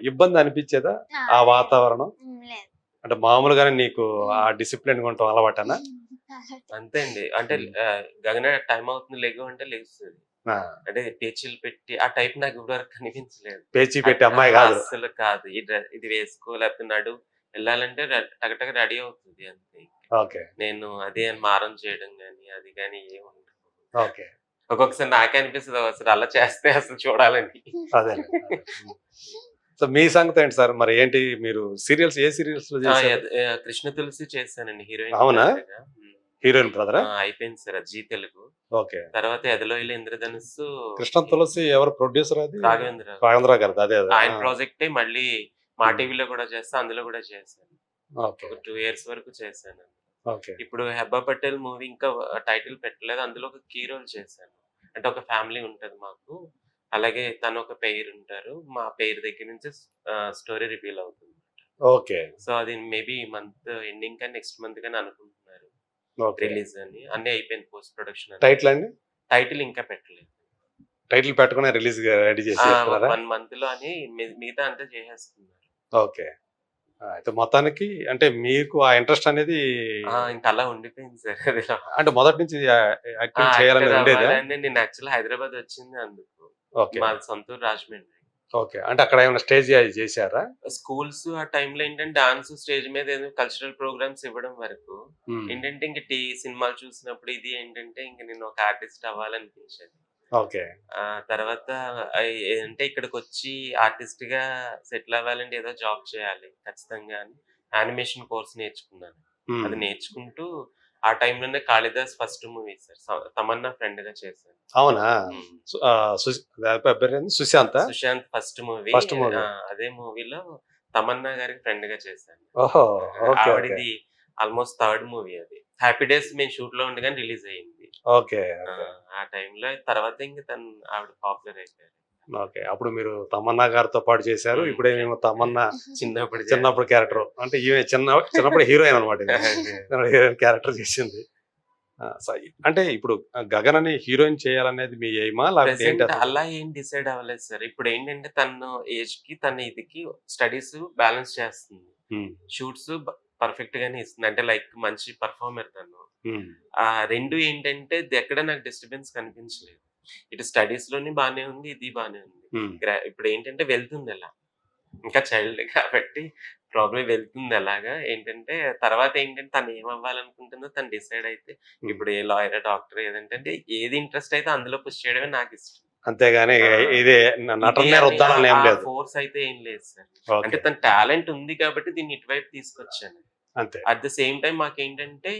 ఇబ్బంది అనిపించేదా ఆ వాతావరణం? లేదు. అంటే మామూలుగానే నీకు ఆ డిసిప్లిన్ ఉండటం అలవాటనా? అంతే అండి. అంటే గగన టైం అవుతుంది లెగు అంటే లెగుస్తది. ఆ, అంటే పేచీలు పెట్టి ఆ టైప్ నాకు ఇప్పటివరకు కనిపించలేదు. పేచీ పెట్టి అమ్మాయి కాదు. అస్సలు కాదు. ఇది వేసుకో లేకపోతే నడు వెళ్ళాలంటే టకటక రెడీ అవుతుంది అంతే. ఓకే. నేను అదే అని మారం చేయడం గాని, అది గాని ఏమి ఉండదు. ఓకే. ఒక్కొక్కసారి నాకే అనిపిస్తది అసలు అలా చేస్తే అసలు చూడాలని. అదే. సో మీ సంగతి ఏంటి సార్? మరి ఏంటి మీరు సీరియల్స్ ఏ సీరియల్స్ లో చేశారు? కృష్ణ తులసి చేశానండి హీరోయిన్. అవునా? బ్రదర్‌గా. హీరోయిన్ బ్రదరా? అయిపోయింది సార్ అది జీ తెలుగు. ఓకే. తర్వాత ఎదలోయిలో ఇంద్రధనుస్సు కృష్ణ తులసి ఎవరు ప్రొడ్యూసర్ అది? రాఘవేంద్ర. రాఘవేంద్ర గారిది. అదే అదే. ఆయన ప్రాజెక్టే మళ్ళీ మా టీవీలో కూడా చేస్తా, అందులో కూడా చేశాను. ఓకే. ఒక 2 ఇయర్స్ వరకు చేశాను. ఓకే. ఇప్పుడు 'హెబ్బా పటేల్' మూవీ ఇంకా టైటిల్ పెట్టలేదు. అందులో ఒక కీ రోల్ చేశాను. అంటే ఒక ఫ్యామిలీ ఉంటది మాకు. అలాగే తను ఒక పెయిర్ ఉంటారు. మా పెయిర్ దగ్గర నుంచి స్టోరీ రివీల్ అవుతుంది. ఓకే. సో అది మేబీ ఈ మంత్ ఎండింగ్ కానీ నెక్స్ట్ మంత్ కానీ అనుకుంటున్నారు ఓకే. రిలీజ్ అని. అన్నీ అయిపోయింది పోస్ట్ ప్రొడక్షన్. టైటిల్ అండి? టైటిల్ ఇంకా పెట్టలేదు. టైటిల్ పెట్టుకుని రిలీజ్ రెడీ చేసేస్తున్నారా? 1 మంత్ లో అని మిగతా అంతా చేసేస్తున్నారు. ఓకే. అయితే మొత్తానికి అంటే మీకు ఆ ఇంట్రెస్ట్ అనేది ఇంకా అలా ఉండిపోయింది సార్ అది. అంటే మొదటి నుంచి యాక్టింగ్ చేయాలని యాక్టర్ ఉండేదా? అవ్వాలని నేను యాక్చువల్ హైదరాబాద్ వచ్చింది అందుకు. ఓకే. మాది సొంతూరు రాజమండ్రి. ఓకే. అంటే అక్కడ ఏమైనా స్టేజ్ చేశారా? స్కూల్స్ ఆ టైంలో ఏంటంటే డాన్స్ స్టేజ్ మీద ఏదో కల్చరల్ ప్రోగ్రామ్స్ ఇవ్వడం వరకు ఏంటంటే ఇంక సినిమాలు చూసినప్పుడు ఇది ఏంటంటే ఇంక నేను ఒక ఆర్టిస్ట్ అవ్వాలనిపించేది. ఓకే. తర్వాత అంటే ఇక్కడికొచ్చి ఆర్టిస్ట్ గా సెటిల్ అవ్వాలంటే ఏదో జాబ్ చేయాలి ఖచ్చితంగా అని యానిమేషన్ కోర్స్ నేర్చుకున్నాను. అది నేర్చుకుంటూ ఆ టైంలోనే Kalidas first movie sir Tamannaah friend గా చేశాను. అవునా? Sushant. Sushant first movie. First movie. అదే మూవీలో తమన్నా గారికి ఫ్రెండ్ గా చేశాను. ఓహో! ఓకే. ఆవిడది ఆల్మోస్ట్ థర్డ్ మూవీ అది. హ్యాపీ డేస్ మేము షూట్ లో ఉండగానే రిలీజ్ అయింది. ఓకే. ఆ టైంలో తర్వాత ఇంక ఆవిడ పాపులర్ అయిపోయారు. ఓకే. అప్పుడు మీరు తమన్నా గారితో పాటు చేశారు. ఇప్పుడేమో తమన్నా చిన్నప్పుడు క్యారెక్టర్ అంటే ఈమె చిన్నప్పుడు హీరోయిన్ అనమాట. హీరోయిన్ క్యారెక్టర్ చేసింది. అంటే ఇప్పుడు గగనని హీరోయిన్ చేయాలనేది మీ ఎయిమా లేకపోతే ఏంటి? అలా ఏం డిసైడ్ అవ్వలేదు సార్. ఇప్పుడు ఏంటంటే తన ఏజ్ కి తన ఇదికి స్టడీస్ బ్యాలెన్స్ చేస్తుంది. షూట్స్ పర్ఫెక్ట్ గానే ఇస్తుంది. అంటే లైక్ మంచి పర్ఫార్మర్ తను. ఆ రెండు ఏంటంటే ఎక్కడ నాకు డిస్టర్బెన్స్ కనిపించలేదు. ఇటు స్టడీస్ లోని బానే ఉంది, ఇది బానే ఉంది. ఇప్పుడు ఏంటంటే వెళ్తుంది అలా. ఇంకా చైల్డ్ కాబట్టి ప్రాబ్లం వెళ్తుంది అలాగా. ఏంటంటే తర్వాత ఏంటంటే తను ఏమవ్వాలనుకుంటుందో తను డిసైడ్ అయితే ఇప్పుడు ఏ లాయర్, డాక్టర్ ఏదంటే ఏది ఇంట్రెస్ట్ అయితే అందులో పుష్ చేయడమే నాకు ఇష్టం. అంతేగాని ఇదే నటనే రుద్దాలని ఏం లేదు. ఫోర్స్ అయితే ఏం లేదు సార్. అంటే తన టాలెంట్ ఉంది కాబట్టి దీన్ని ఇటువైపు తీసుకొచ్చాను. అంతే. అట్ ద సేమ్ టైం మాకేంటంటే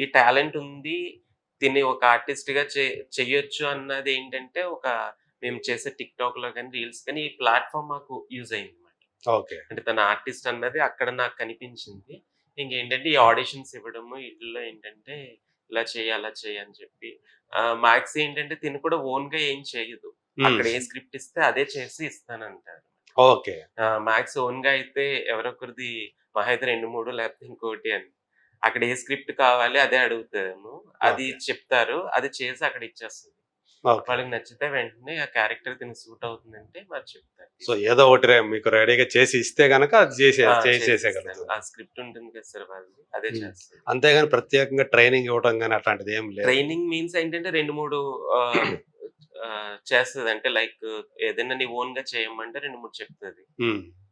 ఈ టాలెంట్ ఉంది, దీన్ని ఒక ఆర్టిస్ట్ గా చెయ్యొచ్చు అన్నది ఏంటంటే మేము చేసే టిక్ టాక్ లో కానీ రీల్స్ కానీ ఈ ప్లాట్ఫామ్ మాకు యూజ్ అయింది. ఓకే. అంటే తన ఆర్టిస్ట్ అన్నది అక్కడ నాకు కనిపించింది. ఇంకేంటంటే ఈ ఆడిషన్స్ ఇవ్వడము వీటిల్లో ఏంటంటే ఇలా చేయి అలా చేయి అని చెప్పి మ్యాక్స్ ఏంటంటే తిను కూడా ఓన్ గా ఏం చేయదు. అక్కడ ఏ స్క్రిప్ట్ ఇస్తే అదే చేసి ఇస్తానంటారు. ఓకే. మ్యాక్స్ ఓన్ గా అయితే ఎవరొకరిది మహా అయితే 2, 3 లేకపోతే ఇంకోటి అని అక్కడ ఏ స్క్రిప్ట్ కావాలి అదే అడుగుతాము. అది చెప్తారు, అది చేసి అక్కడ ఇచ్చేస్తుంది. వాళ్ళకి నచ్చితే వెంటనే ఆ క్యారెక్టర్ దీనికి సూట్ అవుతుందంటే మరి చెప్తారు. సో ఏదో ఒకటి మీకు రెడీగా చేసి ఇస్తే గనక అది చేసేయగలరు. ఆ స్క్రిప్ట్ ఉంటుంది కదా సార్ వాళ్ళది, అదే చేస్తారు. అంతేగాని ప్రత్యేకంగా ట్రైనింగ్ ఇవ్వడం గానీ అట్లాంటిది ఏం లేదు. ట్రైనింగ్ మీన్స్ ఏంటంటే 2, 3 చేస్తది. అంటే లైక్ ఏదైనా నీ ఓన్ గా చేయమంటే 2, 3 చెప్తుంది.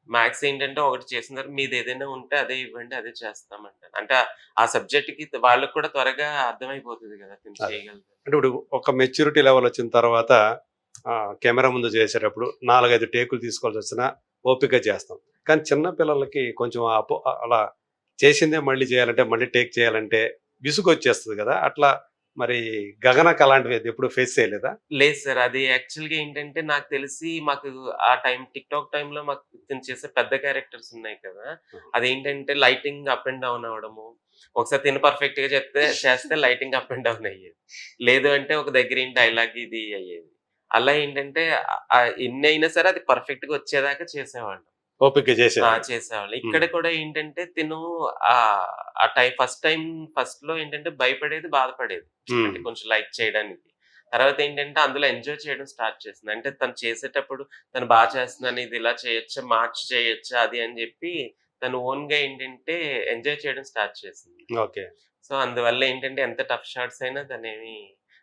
మ్యాథ్స్ ఏంటంటే ఒకటి చేసిన తర్వాత మీది ఏదైనా ఉంటే అదే ఇవ్వండి అదే చేస్తామంటారు. అంటే ఆ సబ్జెక్ట్ కి వాళ్ళకి కూడా త్వరగా అర్థమైపోతుంది కదా చేయగలరు. అంటే ఇప్పుడు ఒక మెచ్యూరిటీ లెవెల్ వచ్చిన తర్వాత కెమెరా ముందు చేసేటప్పుడు 4-5 టేకులు తీసుకోవాల్సి వచ్చినా ఓపిక చేస్తాం. కానీ చిన్న పిల్లలకి కొంచెం అలా చేసిందే మళ్ళీ చేయాలంటే మళ్ళీ టేక్ చేయాలంటే విసుగు వచ్చేస్తుంది కదా. అట్లా మరి గగనకు అలాంటివి ఎప్పుడు ఫేస్ చేయలేదా? లేదు సార్. అది యాక్చువల్‌గా ఏంటంటే నాకు తెలిసి మాకు ఆ టిక్ టాక్ టైంలో మాకు తిను చేసే పెద్ద క్యారెక్టర్స్ ఉన్నాయి కదా. అదేంటంటే లైటింగ్ అప్ అండ్ డౌన్ అవ్వడము. ఒకసారి తిను పర్ఫెక్ట్ గా చేస్తే లైటింగ్ అప్ అండ్ డౌన్ అయ్యేది. లేదు అంటే ఒక దగ్గర డైలాగ్ ఇది అయ్యేది. అలా ఏంటంటే ఎన్ని అయినా సరే అది పర్ఫెక్ట్ గా వచ్చేదాకా చేసేవాళ్ళం. ఓపిక చేసేవాళ్ళు. ఇక్కడ కూడా ఏంటంటే తిను ఫస్ట్ లో ఏంటంటే భయపడేది, బాధపడేది. అంటే కొంచెం లైక్ చేయడానికి. తర్వాత ఏంటంటే అందులో ఎంజాయ్ చేయడం స్టార్ట్ చేసింది. అంటే తను చేసేటప్పుడు తను బాగా చేస్తున్నాను, ఇది ఇలా చేయొచ్చా, మార్చి చేయొచ్చా అది అని చెప్పి తను ఓన్‌గా ఏంటంటే ఎంజాయ్ చేయడం స్టార్ట్ చేసింది. ఓకే. సో, అందువల్ల ఏంటంటే ఎంత టఫ్ షాట్స్ అయినా తనేమి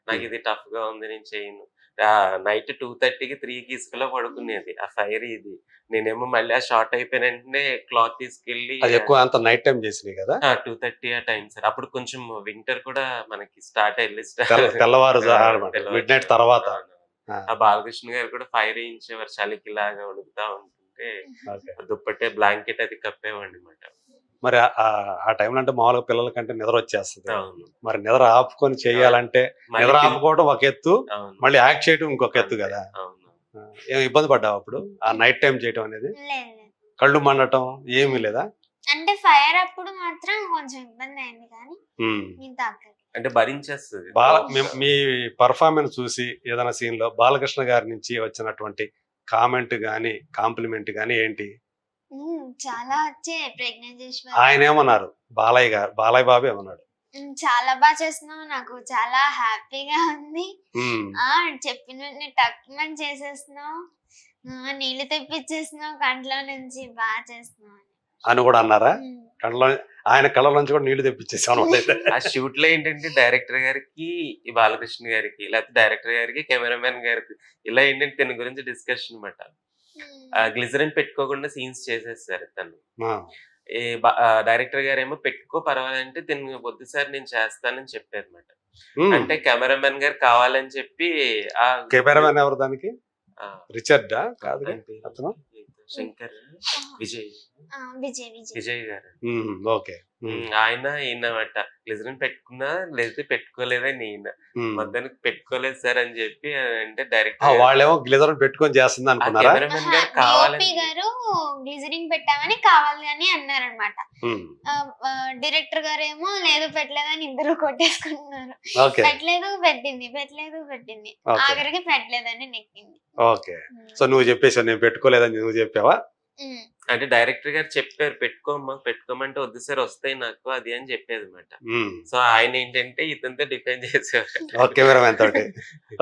నాకిది టఫ్‌గా ఉంది నేను చేయను. నైట్ 2:30కి 3కి ఇసుకలో పడుకునేది. ఆ ఫైర్ ఇది. నేనేమో మళ్ళీ ఆ షాట్ అయిపోయిన వెంటనే క్లాత్ తీసుకెళ్ళి అది ఎక్కువ అంత నైట్ టైమ్ చేసినాయి కదా. 2:30 ఆ టైం సార్. అప్పుడు కొంచెం వింటర్ కూడా మనకి స్టార్ట్ ఎర్లీ తెల్లవారు ఆ! అనమాట, మిడ్ నైట్ తెల్లవారుజామున. తర్వాత. అవునవును. ఆ, ఆ బాలకృష్ణ గారు కూడా ఫైర్ ఏయించేవారు. చలికిలాగా వణుకుతా ఉంటుంటే ఓకే. దుప్పటే బ్లాంకెట్ అది కప్పేవాడినమాట. మరి ఆ టైంలో అంటే మామూలుగా పిల్లలకంటే నిద్ర వచ్చేస్తుంది. అవును. మరి నిద్ర ఆపుకొని చేయాలంటే మళ్ళీ నిద్ర ఆపుకోవడం ఒక ఎత్తు, అవును. మళ్ళీ యాక్ట్ చేయడం ఇంకొక ఎత్తు అంతే. కదా. అవును. ఆ, ఏం ఇబ్బంది పడ్డావు అప్పుడు ఆ నైట్ టైం చేయడం అనేది? లేదు లేదు. కళ్ళు మండటం ఏమీ లేదా? అంటే ఫైర్ అప్పుడు మాత్రం కొంచెం ఇబ్బంది అయింది కానీ ఉమ్. మిగతా అక్కడ అంటే భరించేస్తది. మీ పర్ఫార్మెన్స్ చూసి ఏదైనా సీన్ లో బాలకృష్ణ గారి నుంచి వచ్చినటువంటి కామెంట్ గాని కాంప్లిమెంట్ గాని ఏంటి? చాలా వచ్చాయి ప్రెగ్నెంట్ చేసి ఆయన ఏమన్నారు? బాలయ్య బాబు ఏమన్నాడు? చాలా బాగా చేస్తున్నావు, నాకు చాలా హ్యాపీగా ఉంది. ఉమ్. చెప్పిన వెంటనే టక్మని చేసేస్తున్నావు, నీళ్లు తెప్పించేస్తున్నావు కంట్లో నుంచి, బాగా చేస్తున్నావు అని కూడా అన్నారా? ఉమ్. కళ్ళలో ఆయన కళ్ళ నుంచి కూడా నీళ్లు తెప్పించేసాను. ఆ షూట్ లో ఏంటంటే డైరెక్టర్ గారికి, ఈ బాలకృష్ణ గారికి, లేకపోతే డైరెక్టర్ గారికి, కెమెరామెన్ గారికి ఇలా ఏంటంటే తన గురించి డిస్కషన్ అన్నమాట. గ్లిజరిన్ పెట్టుకోకుండా సీన్స్ చేసేసారు తను. డైరెక్టర్ గారేమో పెట్టుకో పర్వాలంటే తిను వద్దు సార్ నేను చేస్తానని చెప్పారన్నమాట. అంటే కెమెరామెన్ గారు కావాలని చెప్పి ఆ కెమెరామెన్ ఎవరు దానికి? ఆ, రిచర్డా కాదు ఆయన పేరు అతను? శంకర్ విజయ్ విజయ్ విజయ్ విజయ్ గారు. ఓకే. ఆయన ఈయనమాట గ్లిజరిన్ పెట్టుకున్నా లేదా పెట్టుకోలేదని ఈయన మొత్తానికి పెట్టుకోలేదు సార్ అని చెప్పి అంటే డైరెక్టర్ వాళ్ళేమో గ్లిజర్ పెట్టుకొని చేస్తుంది అనుకున్నారా? కెమెరామెన్ గారు డిఓపి కావాలని గారు గ్లిజరింగ్ పెట్టామని కావాలి అని అన్నారనమాట. డైరెక్టర్ గారేమో లేదు పెట్టలేదని ఇద్దరు కొట్టేసుకుంటున్నారు. ఓకే. పెట్టలేదు పెట్టింది, పెట్టలేదు పెట్టింది, Okay. ఆఖరికి పెట్టలేదని నెక్కింది. ఓకే. సో నువ్వు చెప్పేసావు, నేను పెట్టుకోలేదని నువ్వు చెప్పావా? అంటే డైరెక్టర్ గారు చెప్పారు పెట్టుకోమ్మా పెట్టుకోమంటే వద్దు సార్ వస్తాయి నాకు అది అని చెప్పేది అనమాట. సో ఆయన ఏంటంటే ఇతనితో డిఫెండ్ చేసేవారు కెమెరామెన్ తోటి.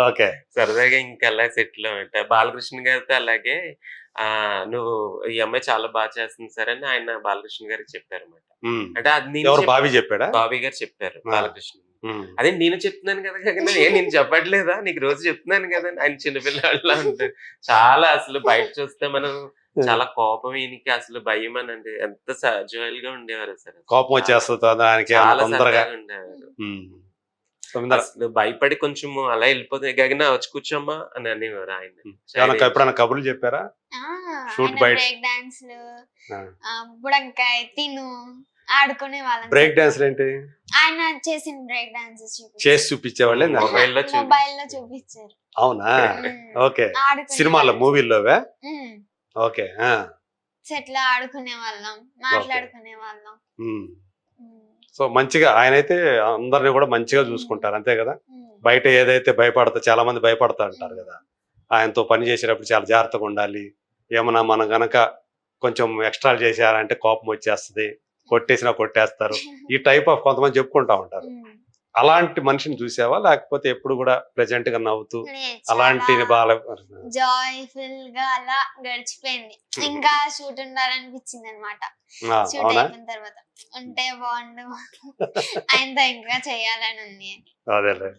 ఓకే. సరదాగా ఇంకా అలా సెటిల్ అనమాట. బాలకృష్ణ గారితో అలాగే నువ్వు ఈ అమ్మాయి చాలా బాగా చేస్తుంది సార్ అని ఆయన బాలకృష్ణ గారికి చెప్పారన్నమాట. అంటే అది నేను ఎవరు బాబీ చెప్పాడా? బాబీ గారు చెప్పారు బాలకృష్ణ. అదే నేను చెప్తున్నాను కదా నేను చెప్పట్లేదా నీకు రోజు చెప్తున్నాను కదా ఆయన చిన్నపిల్లల ఉంటారు. చాలా అసలు బయట చూస్తే మనం చాలా కోపం ఈయనకి అసలు భయం అని అంటే ఎంత జోయల్ గా ఉండేవారు అసలు. కోపం వచ్చేస్తుంది దానికి చాలా తొందరగా. సరదాగా ఉండేవారు. అసలు భయపడి కొంచెం అలా వెళ్ళిపోతే గగిన వచ్చి కూర్చోమ్మా అని అనేవారు ఆయన. ఎప్పుడైనా కబుర్లు చెప్పారా? షూట్ బయట బ్రేక్ డాన్స్లు, బుడంకాయ తిను ఆడుకునే వాళ్ళం. బ్రేక్ డాన్స్ ఏంటి? ఆయన చేసిన బ్రేక్ డాన్స్ చేసి చూపించేవాళ్ళే మొబైల్లో చూపించారు. అవునా? ఓకే. సినిమాలో మూవీల్లోవే? ఓకే. సెట్ లో ఆడుకునే వాళ్ళం, మాట్లాడుకునే వాళ్ళం. సో మంచిగా ఆయనైతే అందరిని కూడా మంచిగా చూసుకుంటారు అంతే కదా. బయట ఏదైతే చాలా మంది భయపడతా ఉంటారు కదా, ఆయనతో పని చేసేటప్పుడు చాలా జాగ్రత్తగా ఉండాలి. ఏమన్నా మనం గనక కొంచెం ఎక్స్ట్రా చేశారంటే కోపం వచ్చేస్తుంది, కొట్టేసినా కొట్టేస్తారు, ఈ టైప్ ఆఫ్ కొంతమంది చెప్పుకుంటా ఉంటారు. అలాంటి మనిషిని చూసావా, లేకపోతే ఎప్పుడు కూడా ప్రెజెంట్ గా నవ్వుతూ అలాంటి జాయ్ఫుల్ గా అలా గడిచిపోయింది. ఇంకా షూట్ ఉండాలనిపించింది అనమాట. షూట్ అయిపోయిన తర్వాత ఉంటే బాగుండు, ఆయనతో ఇంకా చేయాలని ఉంది. అదేలే,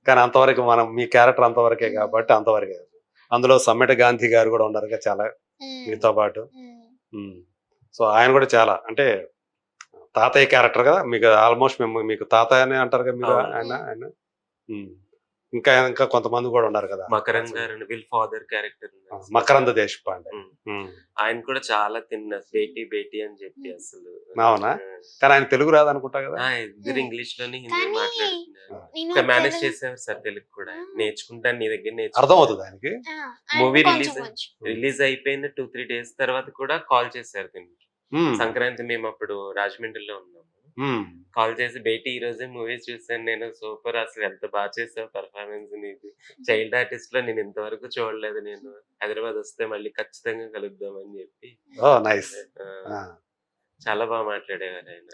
కానీ అంతవరకు మనం మీ క్యారెక్టర్ అంతవరకే కాబట్టి అంతవరకే. అందులో సమ్మెట గాంధీ గారు కూడా ఉన్నారు చాలా మీతో పాటు. సో ఆయన కూడా చాలా అంటే తాతయ్య క్యారెక్టర్ కదా మీకు, ఆల్మోస్ట్ మేము మీకు తాతయ్య అని అంటారు కదా మీరు. ఆయన ఇంకా ఇంకా కొంతమంది కూడా ఉన్నారు కదా, మకరంద్ గారు వీళ్ళ ఫాదర్ క్యారెక్టర్ మకరంద దేశపాండే. ఆయన కూడా చాలా తిన్న బేటీ బేటీ అని చెప్పి అసలు. అవునా? కానీ ఆయన తెలుగు రాదనుకుంటా కదా. ఇద్దరు ఇంగ్లీష్ లోనే హిందీ మాట్లాడుతున్నారు. మేనేజ్ చేసేవారు సార్ తెలుగు కూడా. నేర్చుకుంటాను నీ దగ్గర అర్థం అవుతుంది ఆయనకి. మూవీ రిలీజ్ అయిపోయిన 2-3 days తర్వాత కూడా కాల్ చేశారు దీనికి. సంక్రాంతి మేము అప్పుడు రాజమండ్రిలో ఉన్నాము. కాల్ చేసి బేటీ ఈ రోజే మూవీ చూసాను నేను, సూపర్ అసలు ఎంత బాగా చేసావు పర్ఫార్మెన్స్ నీది, చైల్డ్ ఆర్టిస్ట్ లో నేను ఇంతవరకు చూడలేదు, నేను హైదరాబాద్ వస్తే మళ్ళీ ఖచ్చితంగా కలుద్దాం అని చెప్పి. చాలా బాగా మాట్లాడేవారు ఆయన.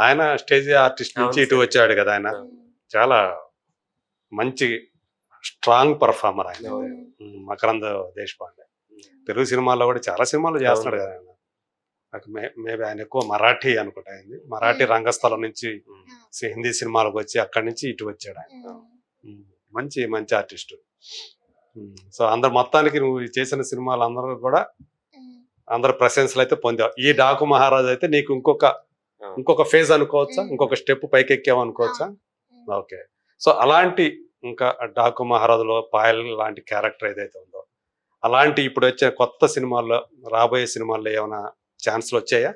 ఆయన స్టేజ్ ఆర్టిస్ట్ నుంచి ఇటు వచ్చాడు కదా, ఆయన చాలా మంచి స్ట్రాంగ్ పర్ఫార్మర్ ఆయన. అవును. మకరంద్ దేశపాండే తెలుగు సినిమాల్లో కూడా చాలా సినిమాలు చేస్తున్నాడు కదా ఆయన. మేబీ ఆయన ఎక్కువ మరాఠీ అనుకుంటా అయింది. మరాఠీ రంగస్థలం నుంచి హిందీ సినిమాలకు వచ్చి అక్కడి నుంచి ఇటు వచ్చాడు ఆయన. మంచి మంచి ఆర్టిస్ట్. సో అందరు మొత్తానికి నువ్వు చేసిన సినిమాలు అందరూ కూడా అందరు ప్రశంసలు అయితే పొందావు. ఈ డాకు మహారాజ్ అయితే నీకు ఇంకొక ఫేజ్ అనుకోవచ్చా, ఇంకొక స్టెప్ పైకి ఎక్కావు అనుకోవచ్చా? ఓకే. సో అలాంటి ఇంకా డాకు మహారాజులో పాయల్ లాంటి క్యారెక్టర్ ఏదైతే ఉందో అలాంటి ఇప్పుడు వచ్చే కొత్త సినిమాల్లో రాబోయే సినిమాల్లో ఏమైనా ఛాన్స్లు వచ్చాయా?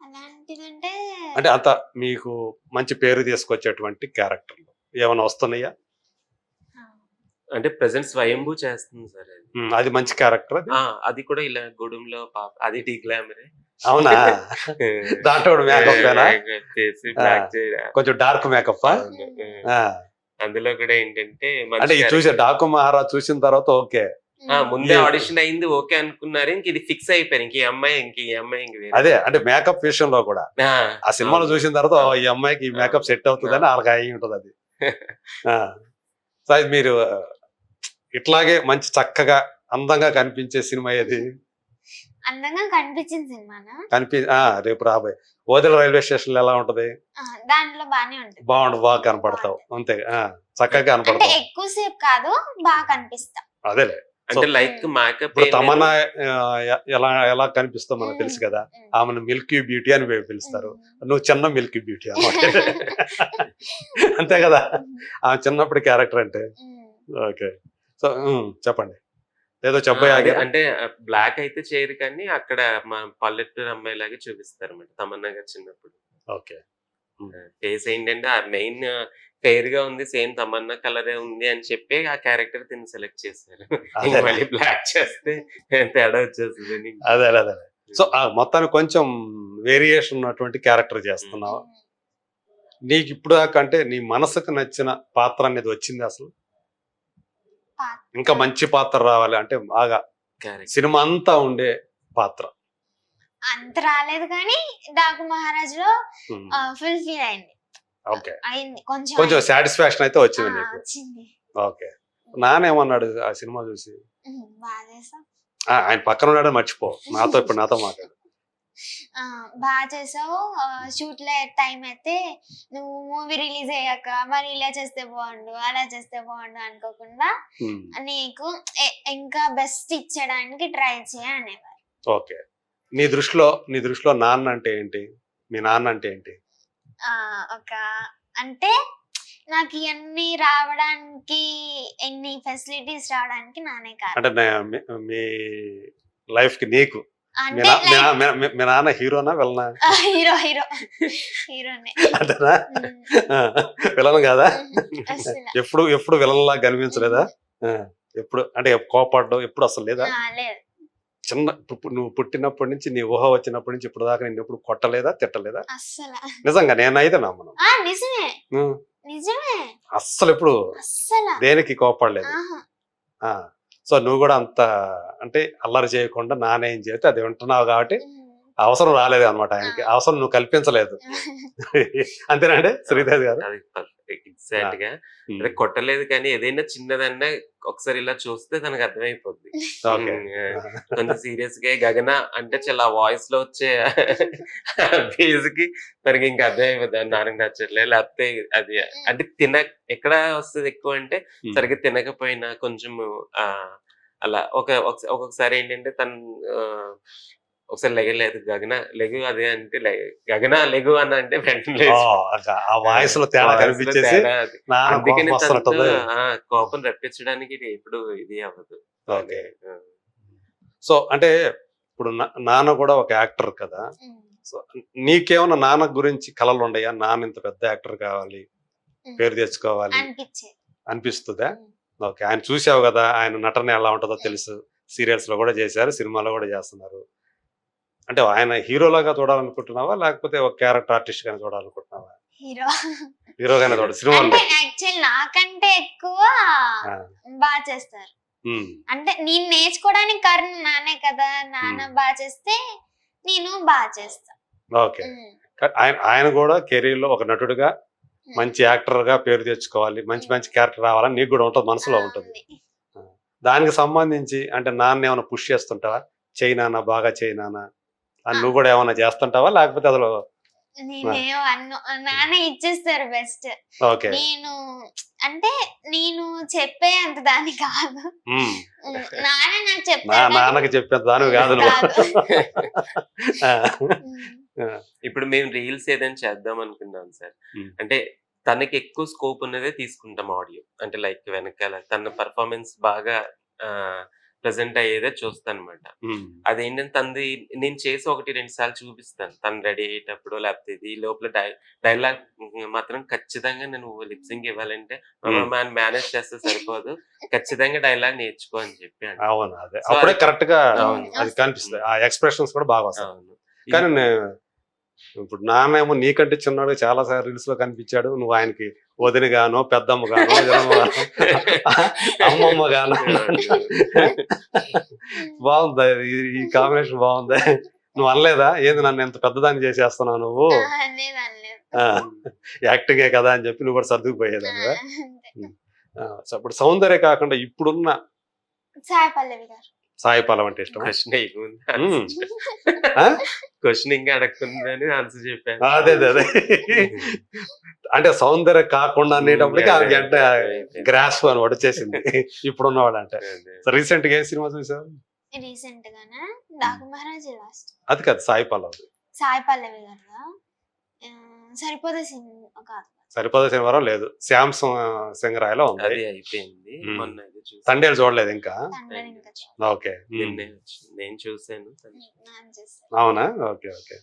అలాంటిదంటే అంటే అంత మీకు మంచి పేరు తీసుకొచ్చేటువంటి క్యారెక్టర్లు ఏమైనా వస్తున్నాయా? అంటే ప్రెసెంట్ స్వయంభూ చేస్తుంది సార్ అది. అది మంచి క్యారెక్టర్. అది కూడా ఇలా గూడెంలో పాప, అది టీ గ్లామరే. అవునా? దాంట్లో మేకప్ చేసి బ్లాక్ చేయడం, కొంచెం డార్క్ మేకప్. అందులో కూడా ఏంటంటే అంటే ఇది చూసే డాకు మహారాజ్ చూసిన తర్వాత ఓకే, ముందే ఆడిషన్ అయింది, ఓకే అనుకున్నారు, ఇంక ఇది ఫిక్స్ అయిపోయారు, ఇంక ఈ అమ్మాయి అదే అంటే మేకప్ విషయంలో కూడా ఆ సినిమాలో చూసిన తర్వాత ఈ అమ్మాయికి ఈ మేకప్ సెట్ అవుతుందని వాళ్ళకి అయి ఉంటుంది అది. సో అది మీరు ఇట్లాగే మంచి చక్కగా అందంగా కనిపించే సినిమా ఏది? అందంగా కనిపించిన సినిమానా? రేపు రాబోయే ఓదెల రైల్వే స్టేషన్ లో ఎలా ఉంటది? దాంట్లో బానే ఉంటుంది. బాగా కనపడతావు అంతే, చక్కగా కనపడతావు. ఎక్కువసేపు కాదు, బాగా కనిపిస్తా. అదేలే. అంటే లైక్ మేకప్ తమన్నా ఎలా కనిపిస్తావు మనకు తెలుసు కదా. ఆమెను మిల్కీ బ్యూటీ అని పిలుస్తారు, నువ్వు చిన్న మిల్కీ బ్యూటీ అన్నమాట. అంతే కదా ఆమె చిన్నప్పుడు క్యారెక్టర్ అంటే. ఓకే. సో చెప్పండి, ఏదో చెప్పబోయే. అంటే బ్లాక్ అయితే చేయరు కానీ అక్కడ మా పల్లెటూరు అమ్మాయి లాగే చూపిస్తారు అన్నమాట తమన్నా గారు చిన్నప్పుడు. ఓకే. ఫేస్ ఏంటంటే ఆ మెయిన్ ఫెయిర్ గా ఉంది, సేమ్ తమన్నా కలరే ఉంది అని చెప్పి ఆ క్యారెక్టర్ తిని సెలెక్ట్ చేశారు. మళ్ళీ బ్లాక్ చేస్తే తేడా వచ్చేస్తుంది. అదే. సో మొత్తానికి కొంచెం వేరియేషన్ ఉన్నటువంటి క్యారెక్టర్ చేస్తున్నావు. నీకు ఇప్పుడు దాకా అంటే నీ మనసుకు నచ్చిన పాత్ర అనేది వచ్చింది అసలు? ఇంకా మంచి పాత్ర రావాలి అంటే బాగా సినిమా అంతా ఉండే పాత్ర అంత రాలేదు కానీ డాకు మహారాజ్ లో ఫుల్ ఫీల్ అయింది. ఓకే. అయింది, కొంచెం సాటిస్ఫాక్షన్ అయితే వచ్చింది నీకు. వచ్చింది. ఓకే. నానేమన్నాడు ఆ సినిమా చూసి? బాగా చేసా. ఆయన పక్కన ఉన్నాడని మర్చిపో, ఇప్పుడు నాతో మాట్లాడు. బాగా చేసావు. షూట్ లో టైం అయితే నువ్వు మూవీ రిలీజ్ అయ్యాక మరి ఇలా చేస్తే బాగుండు, అలా చేస్తే బాగుండు అనుకోకుండా నీకు ఇంకా బెస్ట్ ఇచ్చడానికి ట్రై అనేవారు. ఓకే. నీ దృష్టిలో నాన్న అంటే ఏంటి? మీ నాన్న అంటే ఏంటి? అంటే నాకు ఇవన్నీ రావడానికి, ఎన్ని ఫెసిలిటీస్ రావడానికి నానే కాదు. అంటే మీ లైఫ్ కి నీకు మీ నాన్న హీరోనా విలనా? హీరోనే. అంతేనా? విలన్ కాదా? ఎప్పుడు విలన్ లా కనిపించలేదా? ఎప్పుడు అంటే కోపడ్డం ఎప్పుడు అసలు లేదా? చిన్న నువ్వు పుట్టినప్పటి నుంచి నీ ఊహ వచ్చినప్పటి నుంచి ఇప్పుడు దాకా నేను ఎప్పుడు కొట్టలేదా, తిట్టలేదా? నిజంగా నేనైతే నమ్మను. అస్సలు ఎప్పుడు దేనికి కోపడలేదు. సో నువ్వు కూడా అంత అంటే అల్లరి చేయకుండా నాన్న ఏం చేస్తే అది వింటున్నావు కాబట్టి అవసరం రాలేదు అనమాట ఆయనకి. అవసరం నువ్వు కల్పించలేదు. అంతేనండి శ్రీదేవి గారు? ఎగ్జాక్ట్ గా కొట్టలేదు కానీ ఏదైనా చిన్నదన్నా ఒకసారి ఇలా చూస్తే తనకు అర్థమైపోద్ది. కొంచెం సీరియస్ గా గగన అంటే చాలా వాయిస్ లో వచ్చే బేస్ కి మనకి ఇంకా అర్థమైపోద్ది నాన్నకి నచ్చట్లేదు, లేకపోతే అది అంటే ఎక్కడ వస్తుంది ఎక్కువ అంటే సరిగ్గా తినకపోయినా కొంచెం అలా ఒక్కొక్కసారి ఏంటంటే తను ఒకసారి లెగలేదు, గగన లెగు అదే అంటే గగన లెగు అని అంటే వెంటనే అందుకని కోపం రప్పించడానికి ఎప్పుడు ఇది అవ్వదు. సో అంటే ఇప్పుడు నాన్న కూడా ఒక యాక్టర్ కదా. సో నీకేమన్నా నాన్న గురించి కలలు ఉండయా? నాన్న ఇంత పెద్ద యాక్టర్ కావాలి, పేరు తెచ్చుకోవాలి అనిపిస్తుందా? ఓకే. ఆయన చూసావు కదా, ఆయన నటన ఎలా ఉంటుందో తెలుసు. సీరియల్స్ లో కూడా చేశారు, సినిమాలో కూడా చేస్తున్నారు. అంటే ఆయన హీరోలాగా చూడాలనుకుంటున్నావా, లేకపోతే ఒక క్యారెక్టర్ ఆర్టిస్ట్ గానే చూడాలనుకుంటున్నావా? హీరోగానే చూడాలి సినిమాలో. నాకంటే ఎక్కువ బాగా చేస్తారు. అంటే నేను నేర్చుకోవడానికి కారణం నానే కదా. నాన్న బాగా చేస్తే నేను బాగా చేస్తా. ఓకే. ఆయన కూడా కెరీర్ లో ఒక నటుడుగా మంచి యాక్టర్ గా పేరు తెచ్చుకోవాలి, మంచి మంచి క్యారెక్టర్ రావాలని నీకు కూడా ఉంటుంది, మనసులో ఉంటుంది. దానికి సంబంధించి అంటే నాన్న ఏమైనా పుష్ చేస్తుంటావా, చేయి నాన్న బాగా చేయి నాన్న అని నువ్వు కూడా ఏమైనా చేస్తుంటావా, లేకపోతే అసలు? నేనేం నాన్న ఇచ్చేస్తారు బెస్ట్. ఓకే. నేను చెప్పే అంత దాన్ని కాదు, నాన్న నాకు చెప్తారు. నాన్నకి చెప్పేంత దానివి కాదు నువ్వు. ఇప్పుడు మేము రీల్స్ ఏదైనా చేద్దాం అనుకున్నాం సార్. Hmm. అంటే తనకి ఎక్కువ స్కోప్ ఉన్నదే తీసుకుంటాం ఆడియో. అంటే లైక్ వెనకాల తన పర్ఫార్మెన్స్ బాగా ప్రెజెంట్ అయ్యేదే చూస్తాను అనమాట. అదేంటంటే తనది నేను చేసి 1-2 సార్లు చూపిస్తాను. తను రెడీ అయ్యేటప్పుడు లేకపోతే ఇది లోపల డైలాగ్ మాత్రం ఖచ్చితంగా నేను లిప్సింగ్ ఇవ్వాలంటే మేనేజ్ చేస్తే సరిపోదు, ఖచ్చితంగా డైలాగ్ నేర్చుకో అని చెప్పి. అవును, అదే అప్పుడే కరెక్ట్ గా అది కనిపిస్తుంది, ఆ ఎక్స్ప్రెషన్స్ కూడా బాగా వస్తాయి. అవును. కానీ ఇప్పుడు నాన్నేమో నీకంటే చిన్నాడు చాలా సార్లు రీల్స్ లో కనిపించాడు, నువ్వు ఆయనకి వదిన గానో పెద్దమ్మ గానో అమ్మమ్మ గానో. బాగుంది ఈ కాంబినేషన్, బాగుంది. నువ్వు అనలేదా ఏంది నన్ను ఎంత పెద్దదాన్ని చేసేస్తున్నావు నువ్వు, యాక్టింగే కదా అని చెప్పి నువ్వు కూడా సర్దుకుపోయేదా? ఇప్పుడు సౌందర్య కాకుండా ఇప్పుడున్న సాయి పల్లవి అంటే ఇష్టం. క్వశ్చన్ ఇంకా అడగకుండానే ఆన్సర్ చెప్పాను. అదే అదే అంటే సౌందర్య కాకుండా అనేటప్పటికి ఆమె అంటే గ్రాస్ప్ అని వచ్చేసింది ఇప్పుడున్నవాడు. అంటే రీసెంట్ గా ఏ సినిమా చూసావు? రీసెంట్ గానే డాకు మహారాజ్ లాస్ట్. అది కాదు, సాయి పల్లవి గారు సరిపోదా సినిమా కాదు, సరిపోదా సినిమా లేదు, శ్యామ్ సింగరాయలో ఉంది, అది అయిపోయింది. మొన్న తండేలు చూడలేదు ఇంకా. ఓకే, నేను చూసాను. అవునా? Okay okay.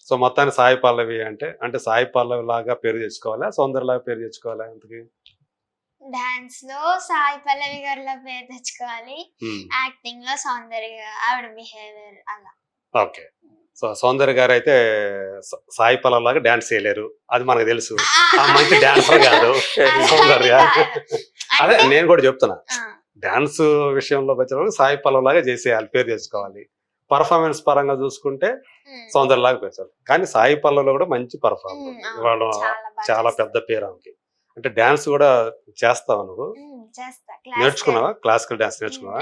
సో మొత్తాన్ని సాయి పల్లవి అంటే అంటే సాయి పల్లవి లాగా పేరు తెచ్చుకోవాలా, సౌందర్య లాగా పేరు తెచ్చుకోవాలా? ఎంతకి డాన్స్ లో సాయి పల్లవి గారిలో పేరు తెచ్చుకోవాలి, యాక్టింగ్ లో సౌందర్య ఆవిడ బిహేవియర్ అలా. ఓకే. సో సౌందర్య గారు అయితే సాయి పల్లవి లాగా డాన్స్ చేయలేరు, అది మనకు తెలుసు. మంచి డాన్సర్ కాదు సౌందర్య. అదే నేను కూడా చెప్తున్నా, డాన్స్ విషయంలో వచ్చేటప్పుడు సాయి పల్లవి లాగా చేసేయాలి, పేరు తెచ్చుకోవాలి. పర్ఫార్మెన్స్ పరంగా చూసుకుంటే సౌందర్య లాగా పెంచాలి. కానీ సాయి పల్లవిలో కూడా మంచి పర్ఫార్మెన్స్, వాళ్ళు చాలా పెద్ద పేరు ఆమెకి. అంటే డాన్స్ కూడా చేస్తావా నువ్వు? నేర్చుకున్నావా? క్లాసికల్ డాన్స్ నేర్చుకున్నావా?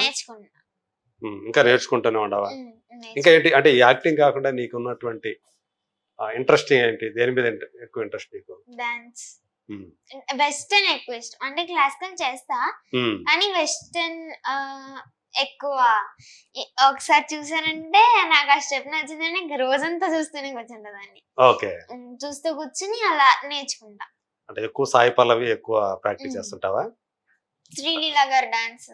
ఇంకా నేర్చుకుంటూనే ఉండవా? ఇంకా ఏంటి అంటే ఈ యాక్టింగ్ కాకుండా నీకు ఉన్నటువంటి ఇంట్రెస్ట్ ఏంటి, దేని మీద ఎక్కువ ఇంట్రెస్ట్ నీకు? డాన్స్, వెస్టర్న్ ఎక్కువ ఇష్టం. అంటే క్లాసికల్ చేస్తా కానీ వెస్టర్న్ ఎక్కువ. ఒకసారి చూసానంటే నాకు ఆ స్టెప్ నచ్చిందని రోజంతా చూస్తూనే కూర్చుంటదాన్ని. ఓకే, చూస్తూ కూర్చుని అలా నేర్చుకుంటా. అంటే ఎక్కువ సాయి పల్లవి ఎక్కువ ప్రాక్టీస్ చేస్తుంటావా? శ్రీలీల గారు డాన్స్.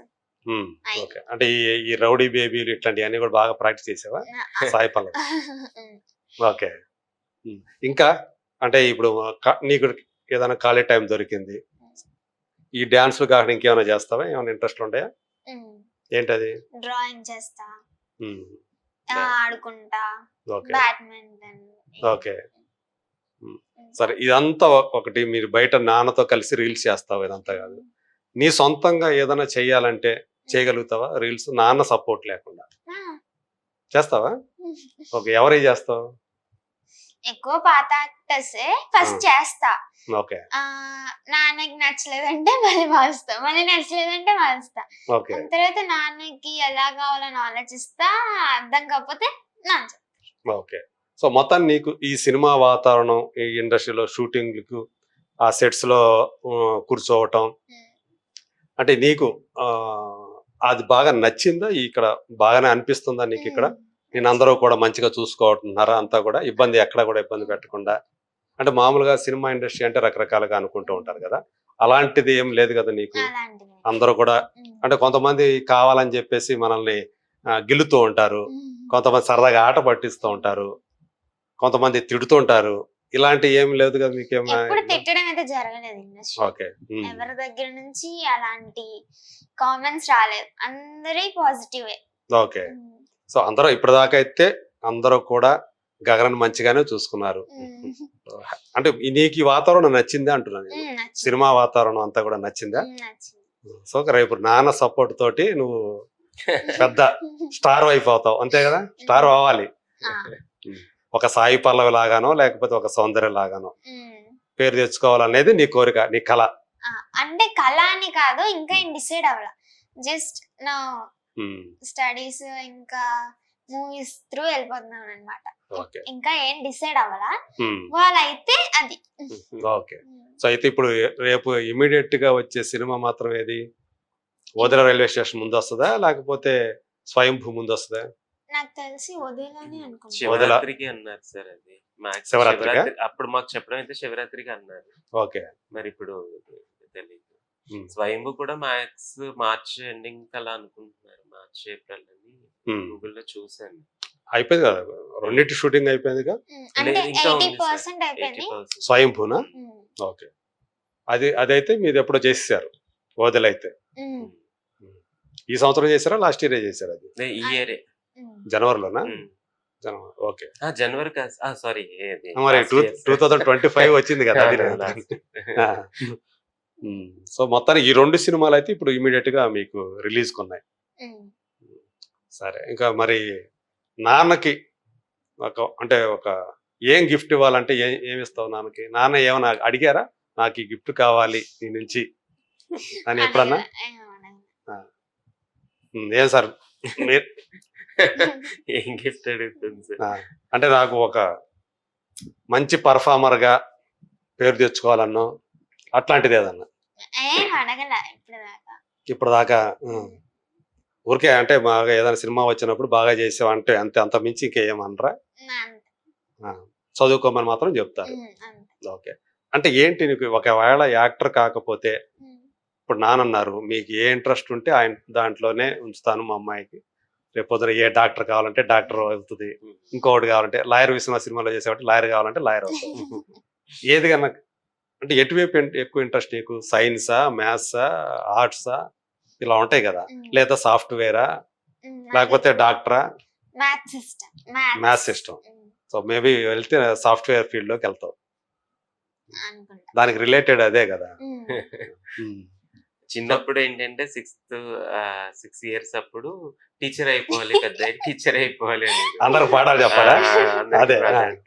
ఓకే, అంటే ఈ రౌడీ బేబీలు ఇట్లాంటివన్నీ కూడా బాగా ప్రాక్టీస్ చేసావా సాయి పల్లవి? ఓకే. ఇంకా అంటే ఇప్పుడు నీకు ఏదైనా ఖాళీ టైం దొరికింది, ఈ డాన్స్లు కాకుండా ఇంకేమైనా చేస్తావా? ఏమైనా ఇంట్రెస్ట్ ఉంటాయా? ఏంటది? డ్రాయింగ్ చేస్తా, ఆడుకుంటా, బ్యాడ్మింటన్. ఓకే, సరే. ఇదంతా ఒకటి, మీరు బయట నాన్నతో కలిసి రీల్స్ చేస్తావు, ఇదంతా కాదు. నీ సొంతంగా ఏదైనా చెయ్యాలంటే చేయగలుగుతావా రీల్స్, నాన్న సపోర్ట్ లేకుండా? చేస్తావా? ఓకే, ఎవరై చేస్తావు? ఎక్కువ పాత యాక్టర్స్ ఫస్ట్ చేస్తా. ఓకే. నాన్నకి నచ్చలేదంటే మళ్ళీ మారుస్తా, మళ్ళీ నచ్చలేదంటే మారుస్తా. ఓకే. తర్వాత నాన్నకి ఎలా కావాలని ఆలోచిస్తా, అర్థం కాకపోతే నాన్న. ఓకే. సో మొత్తాన్ని నీకు ఈ సినిమా వాతావరణం, ఈ ఇండస్ట్రీలో షూటింగ్లకు, ఆ సెట్స్ లో కూర్చోవటం అంటే నీకు అది బాగా నచ్చిందా? ఇక్కడ బాగానే అనిపిస్తుందా నీకు? ఇక్కడ నేను అందరూ కూడా మంచిగా చూసుకోవటున్నారా? అంతా కూడా ఇబ్బంది, ఎక్కడ కూడా ఇబ్బంది పెట్టకుండా? అంటే మామూలుగా సినిమా ఇండస్ట్రీ అంటే రకరకాలుగా అనుకుంటూ ఉంటారు కదా, అలాంటిది ఏం లేదు కదా నీకు? అందరూ కూడా అంటే కొంతమంది కావాలని చెప్పేసి మనల్ని గిల్లుతూ ఉంటారు, కొంతమంది సరదాగా ఆట పట్టిస్తూ ఉంటారు, కొంతమంది తిడుతుంటారు. ఇలాంటి ఏం లేదు కదా మీకేమో? తిట్టడం అయితే జరగలేదు ఇండస్ట్రీ. ఓకే. ఎవరి దగ్గర నుంచి అలాంటి కామెంట్స్ రాలేదు, అందరి పాజిటివే. ఓకే. సో అందరూ ఇప్పటిదాకా అయితే అందరూ కూడా గగన్ మంచిగానే చూసుకున్నారు. అంటే నీకు ఈ వాతావరణం నచ్చిందా అంటున్నాను, సినిమా వాతావరణం అంతా కూడా నచ్చిందా? సో రేపు నాన్న సపోర్ట్ తోటి నువ్వు పెద్ద స్టార్ వైఫ్ అవుతావు, అంతే కదా? స్టార్ అవ్వాలి, ఒక సాయి పల్లవి లాగానో లేకపోతే ఒక సౌందర్య లాగానో పేరు తెచ్చుకోవాలనేది నీ కోరిక, నీ కళ. అంటే కళ అని కాదు, ఇంకా ఏం డిసైడ్ అవ్వాల. జస్ట్ నా ఉమ్, స్టడీస్ ఇంకా మూవీస్ త్రూ వెళ్ళిపోతున్నాను అనమాట. ఓకే. ఇంకా ఏం డిసైడ్ అవ్వాలా, ఉమ్, వాళ్ళైతే అది. ఓకే. సో అయితే ఇప్పుడు రేపు ఇమీడియట్ గా వచ్చే సినిమా మాత్రం ఏది? వదిల రైల్వే స్టేషన్ ముందు వస్తుందా లేకపోతే స్వయంభూ ముందు వస్తుందా? నాకు తెలిసి వదిలేని అనుకుంటా. శివరాత్రికి అన్నారు సార్ అది. మాకు శివరాత్రికా? శివరాత్రి అప్పుడు మాకు చెప్పడం అయితే శివరాత్రికి అన్నారు. ఓకే. మరి ఇప్పుడు తెలియదు. ఉమ్, స్వయంభూ కూడా మ్యాక్స్ మార్చ్ ఎండింగ్ అలా అనుకుంటున్నారు, మార్చ్ ఏప్రిల్ అని ఉమ్. గూగుల్లో చూసాను. అయిపోయింది కదా, రెండింటి షూటింగ్ అయిపోయిందిగా. అంటే ఇంకా ఉంది 80% సార్, అయిపోయింది. 80%. స్వయంభూనా? ఉమ్, ఓకే. అదైతే మీరు ఎప్పుడో చేసేసారు వదిలైతే. ఉమ్, ఈ సంవత్సరం చేశారా లాస్ట్ ఇయర్ చేశారు? అది ఈ ఇయరే ఉమ్. జనవరిలోనా? జనవరి. ఓకే. జనవరి సారీ మరి 2025 వచ్చింది కదా అది. సో మొత్తానికి ఈ 2 సినిమాలు అయితే ఇప్పుడు ఇమీడియట్ గా మీకు రిలీజ్ కొన్నాయి. ఉమ్. సరే, ఇంకా మరి నాన్నకి అంటే ఒక ఏం గిఫ్ట్ ఇవ్వాలంటే ఏమి ఇస్తావు నాన్నకి? నాన్న ఏమన్నా అడిగారా నాకు ఈ గిఫ్ట్ కావాలి నీ నుంచి అని ఎప్పుడన్నా? ఏం సార్ ఏం గిఫ్ట్ అడుగుతుంది సార్? అంటే నాకు ఒక మంచి పర్ఫార్మర్ గా పేరు తెచ్చుకోవాలన్నో అట్లాంటిది ఏదన్నా? ఏం అడగల ఇప్పుడు దాకా ఊరికే అంటే బాగా ఏదైనా సినిమా వచ్చినప్పుడు బాగా చేసావు అంటే అంత మించి ఇంకేమనరా? చదువుకోమని మాత్రం చెప్తారు. ఓకే. అంటే ఏంటి నీకు ఒకవేళ యాక్టర్ కాకపోతే ఇప్పుడు నానన్నారు మీకు ఏ ఇంట్రెస్ట్ ఉంటే ఆయన దాంట్లోనే ఉంచుతాను మా అమ్మాయికి, రేపు పొద్దున ఏ డాక్టర్ కావాలంటే డాక్టర్ అవుతుంది, ఇంకొకటి కావాలంటే లాయర్, విశ్వనాథ్ సినిమాలో చేసేవాటి లాయర్ కావాలంటే లాయర్ అవుతుంది. ఏది కన్నా అంటే ఎటువైపు ఎక్కువ ఇంట్రెస్ట్ నీకు? సైన్సా, మ్యాథ్సా, ఆర్ట్సా ఇలా ఉంటాయి కదా, లేదా సాఫ్ట్వేరా లేకపోతే డాక్టరా? Maths system. సో మేబీ వెళ్తే సాఫ్ట్వేర్ ఫీల్డ్ లోకి వెళ్తావు, దానికి రిలేటెడ్ అదే కదా. చిన్నప్పుడు ఏంటంటే 6 ఇయర్స్ అప్పుడు టీచర్ అయిపోవాలి, పెద్ద టీచర్ అయిపోవాలి అని అందరు పాఠాలు చెప్పారా? అదే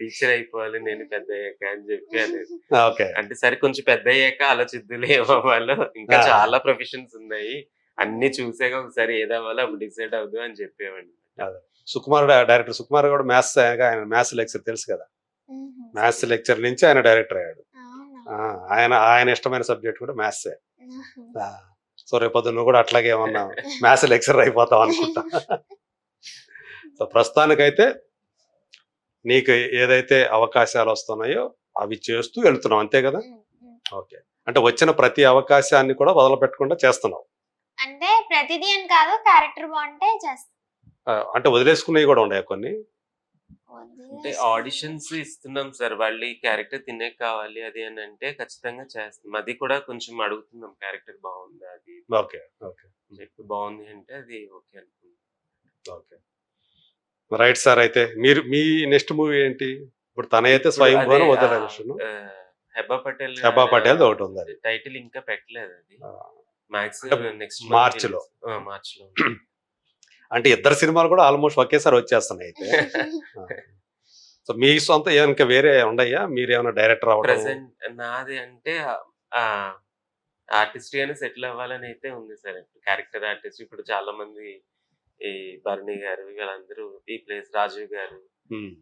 టీచర్ అయిపోవాలి నేను పెద్ద అయ్యాక అని చెప్పి అనేది. ఓకే. అంటే సరే కొంచెం పెద్ద అయ్యాక ఆలోచిద్దులే ఏమవ్వాలో, ఇంకా చాలా ప్రొఫెషన్స్ ఉన్నాయి, అన్ని చూసాక ఒకసారి ఏదవ్వాలో అప్పుడు డిసైడ్ అవుదు అని చెప్పేవాడిని. సుకుమార్ డైరెక్టర్ సుకుమార్ కూడా మ్యాథ్స్, ఆయన మ్యాథ్స్ లెక్చర్ తెలుసు కదా, మ్యాథ్స్ లెక్చర్ నుంచి ఆయన డైరెక్టర్ అయ్యాడు. ఆయన ఇష్టమైన సబ్జెక్ట్ కూడా మ్యాథ్సే. సో రేపొద్దు నువ్వు కూడా అట్లాగే ఏమన్నా మ్యాథ్స్ లెక్చర్ అయిపోతావు అనుకుంటా. సో ప్రస్తుతానికైతే నీకు ఏదైతే అవకాశాలు వస్తున్నాయో అవి చేస్తూ వెళ్తున్నావు అంతే కదా. ఓకే. అంటే వచ్చిన ప్రతి అవకాశాన్ని కూడా వదలపెట్టకుండా చేస్తున్నావు. అంటే ప్రతిదీ అని కాదు, క్యారెక్టర్ బాగుంటే చేస్తా. అంటే వదిలేసుకునేవి కూడా ఉన్నాయి కొన్ని. అంటే ఆడిషన్స్ ఇస్తున్నాం సార్, వాళ్ళు ఈ క్యారెక్టర్ తినే కావాలి అది అని అంటే ఖచ్చితంగా చేస్తాం. అది కూడా కొంచెం అడుగుతున్నాం, క్యారెక్టర్ బాగుందా అది. ఓకే. ఓకే. చెప్పి బాగుంది అంటే అది ఓకే అనుకుంటాం. Okay, right sir. అయితే మీరు మీ నెక్స్ట్ మూవీ ఏంటి? ఇప్పుడు తనైతే స్వయంభూ వదిలేను, హెబ్బా పటేల్ ఒకటి ఉంది, అది టైటిల్ ఇంకా పెట్టలేదు, అది మ్యాక్స్ నెక్స్ట్ మార్చిలో. మార్చిలో. అంటే ఇద్దరు సినిమాలు కూడా ఆల్మోస్ట్ ఒకేసారి వచ్చేస్తున్నాయి అయితే. సో మీ సొంత ఇంకా వేరే ఉండయ్యా? మీరేమైనా డైరెక్టర్ అవ్వడం? ప్రెసెంట్ నాది అంటే ఆర్టిస్ట్ గానే సెటిల్ అవ్వాలని అయితే ఉంది సార్. క్యారెక్టర్ ఆర్టిస్ట్ ఇప్పుడు చాలా మంది, ఈ భరణి గారు వీళ్ళందరూ, ఈ ప్లేస్ రాజీవ్ గారు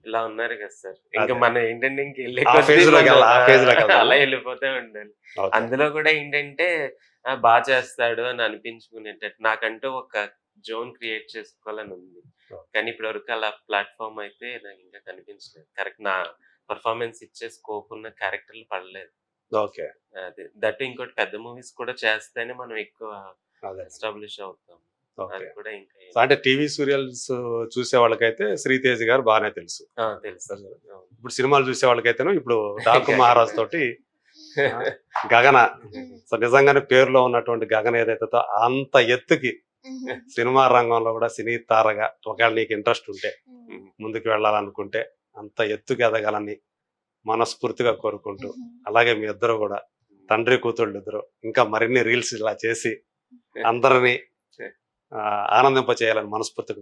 ఇలా ఉన్నారు కదా సార్. ఇంకా మనం ఏంటంటే అలా వెళ్ళిపోతే ఉండాలి. అందులో కూడా ఏంటంటే బాగా చేస్తాడు అని అనిపించుకునేటట్టు నాకంటూ ఒక జోన్ క్రియేట్ చేసుకోవాలని ఉంది. కానీ ఇప్పటి వరకు అలా ప్లాట్ఫామ్ అయితే నాకు ఇంకా కనిపించలేదు. కరెక్ట్ నా పర్ఫార్మెన్స్ ఇచ్చే స్కోప్ ఉన్న క్యారెక్టర్లు పడలేదు. ఓకే. అదే దట్ ఇంకోటి పెద్ద మూవీస్ కూడా చేస్తేనే మనం ఎక్కువ ఎస్టాబ్లిష్ అవుతాం. అది కూడా ఇంకా అంటే టీవీ సీరియల్స్ చూసే వాళ్ళకైతే శ్రీతేజ్ గారు బాగానే తెలుసు. తెలుసు. ఇప్పుడు సినిమాలు చూసే వాళ్ళకైతేనో ఇప్పుడు డాకు మహారాజ్ తోటి గగన. సో నిజంగానే పేరులో ఉన్నటువంటి గగన ఏదైతే అంత ఎత్తుకి సినిమా రంగంలో కూడా సినీ తారగా ఒకవేళ నీకు ఇంట్రెస్ట్ ఉంటే ముందుకు వెళ్ళాలనుకుంటే అంత ఎత్తుకు ఎదగాలని మనస్ఫూర్తిగా కోరుకుంటూ, అలాగే మీ ఇద్దరు కూడా తండ్రి కూతుళ్ళు ఇద్దరు ఇంకా మరిన్ని రీల్స్ ఇలా చేసి అందరినీ ఆనందింప చేయాలని మనస్ఫూర్తిగా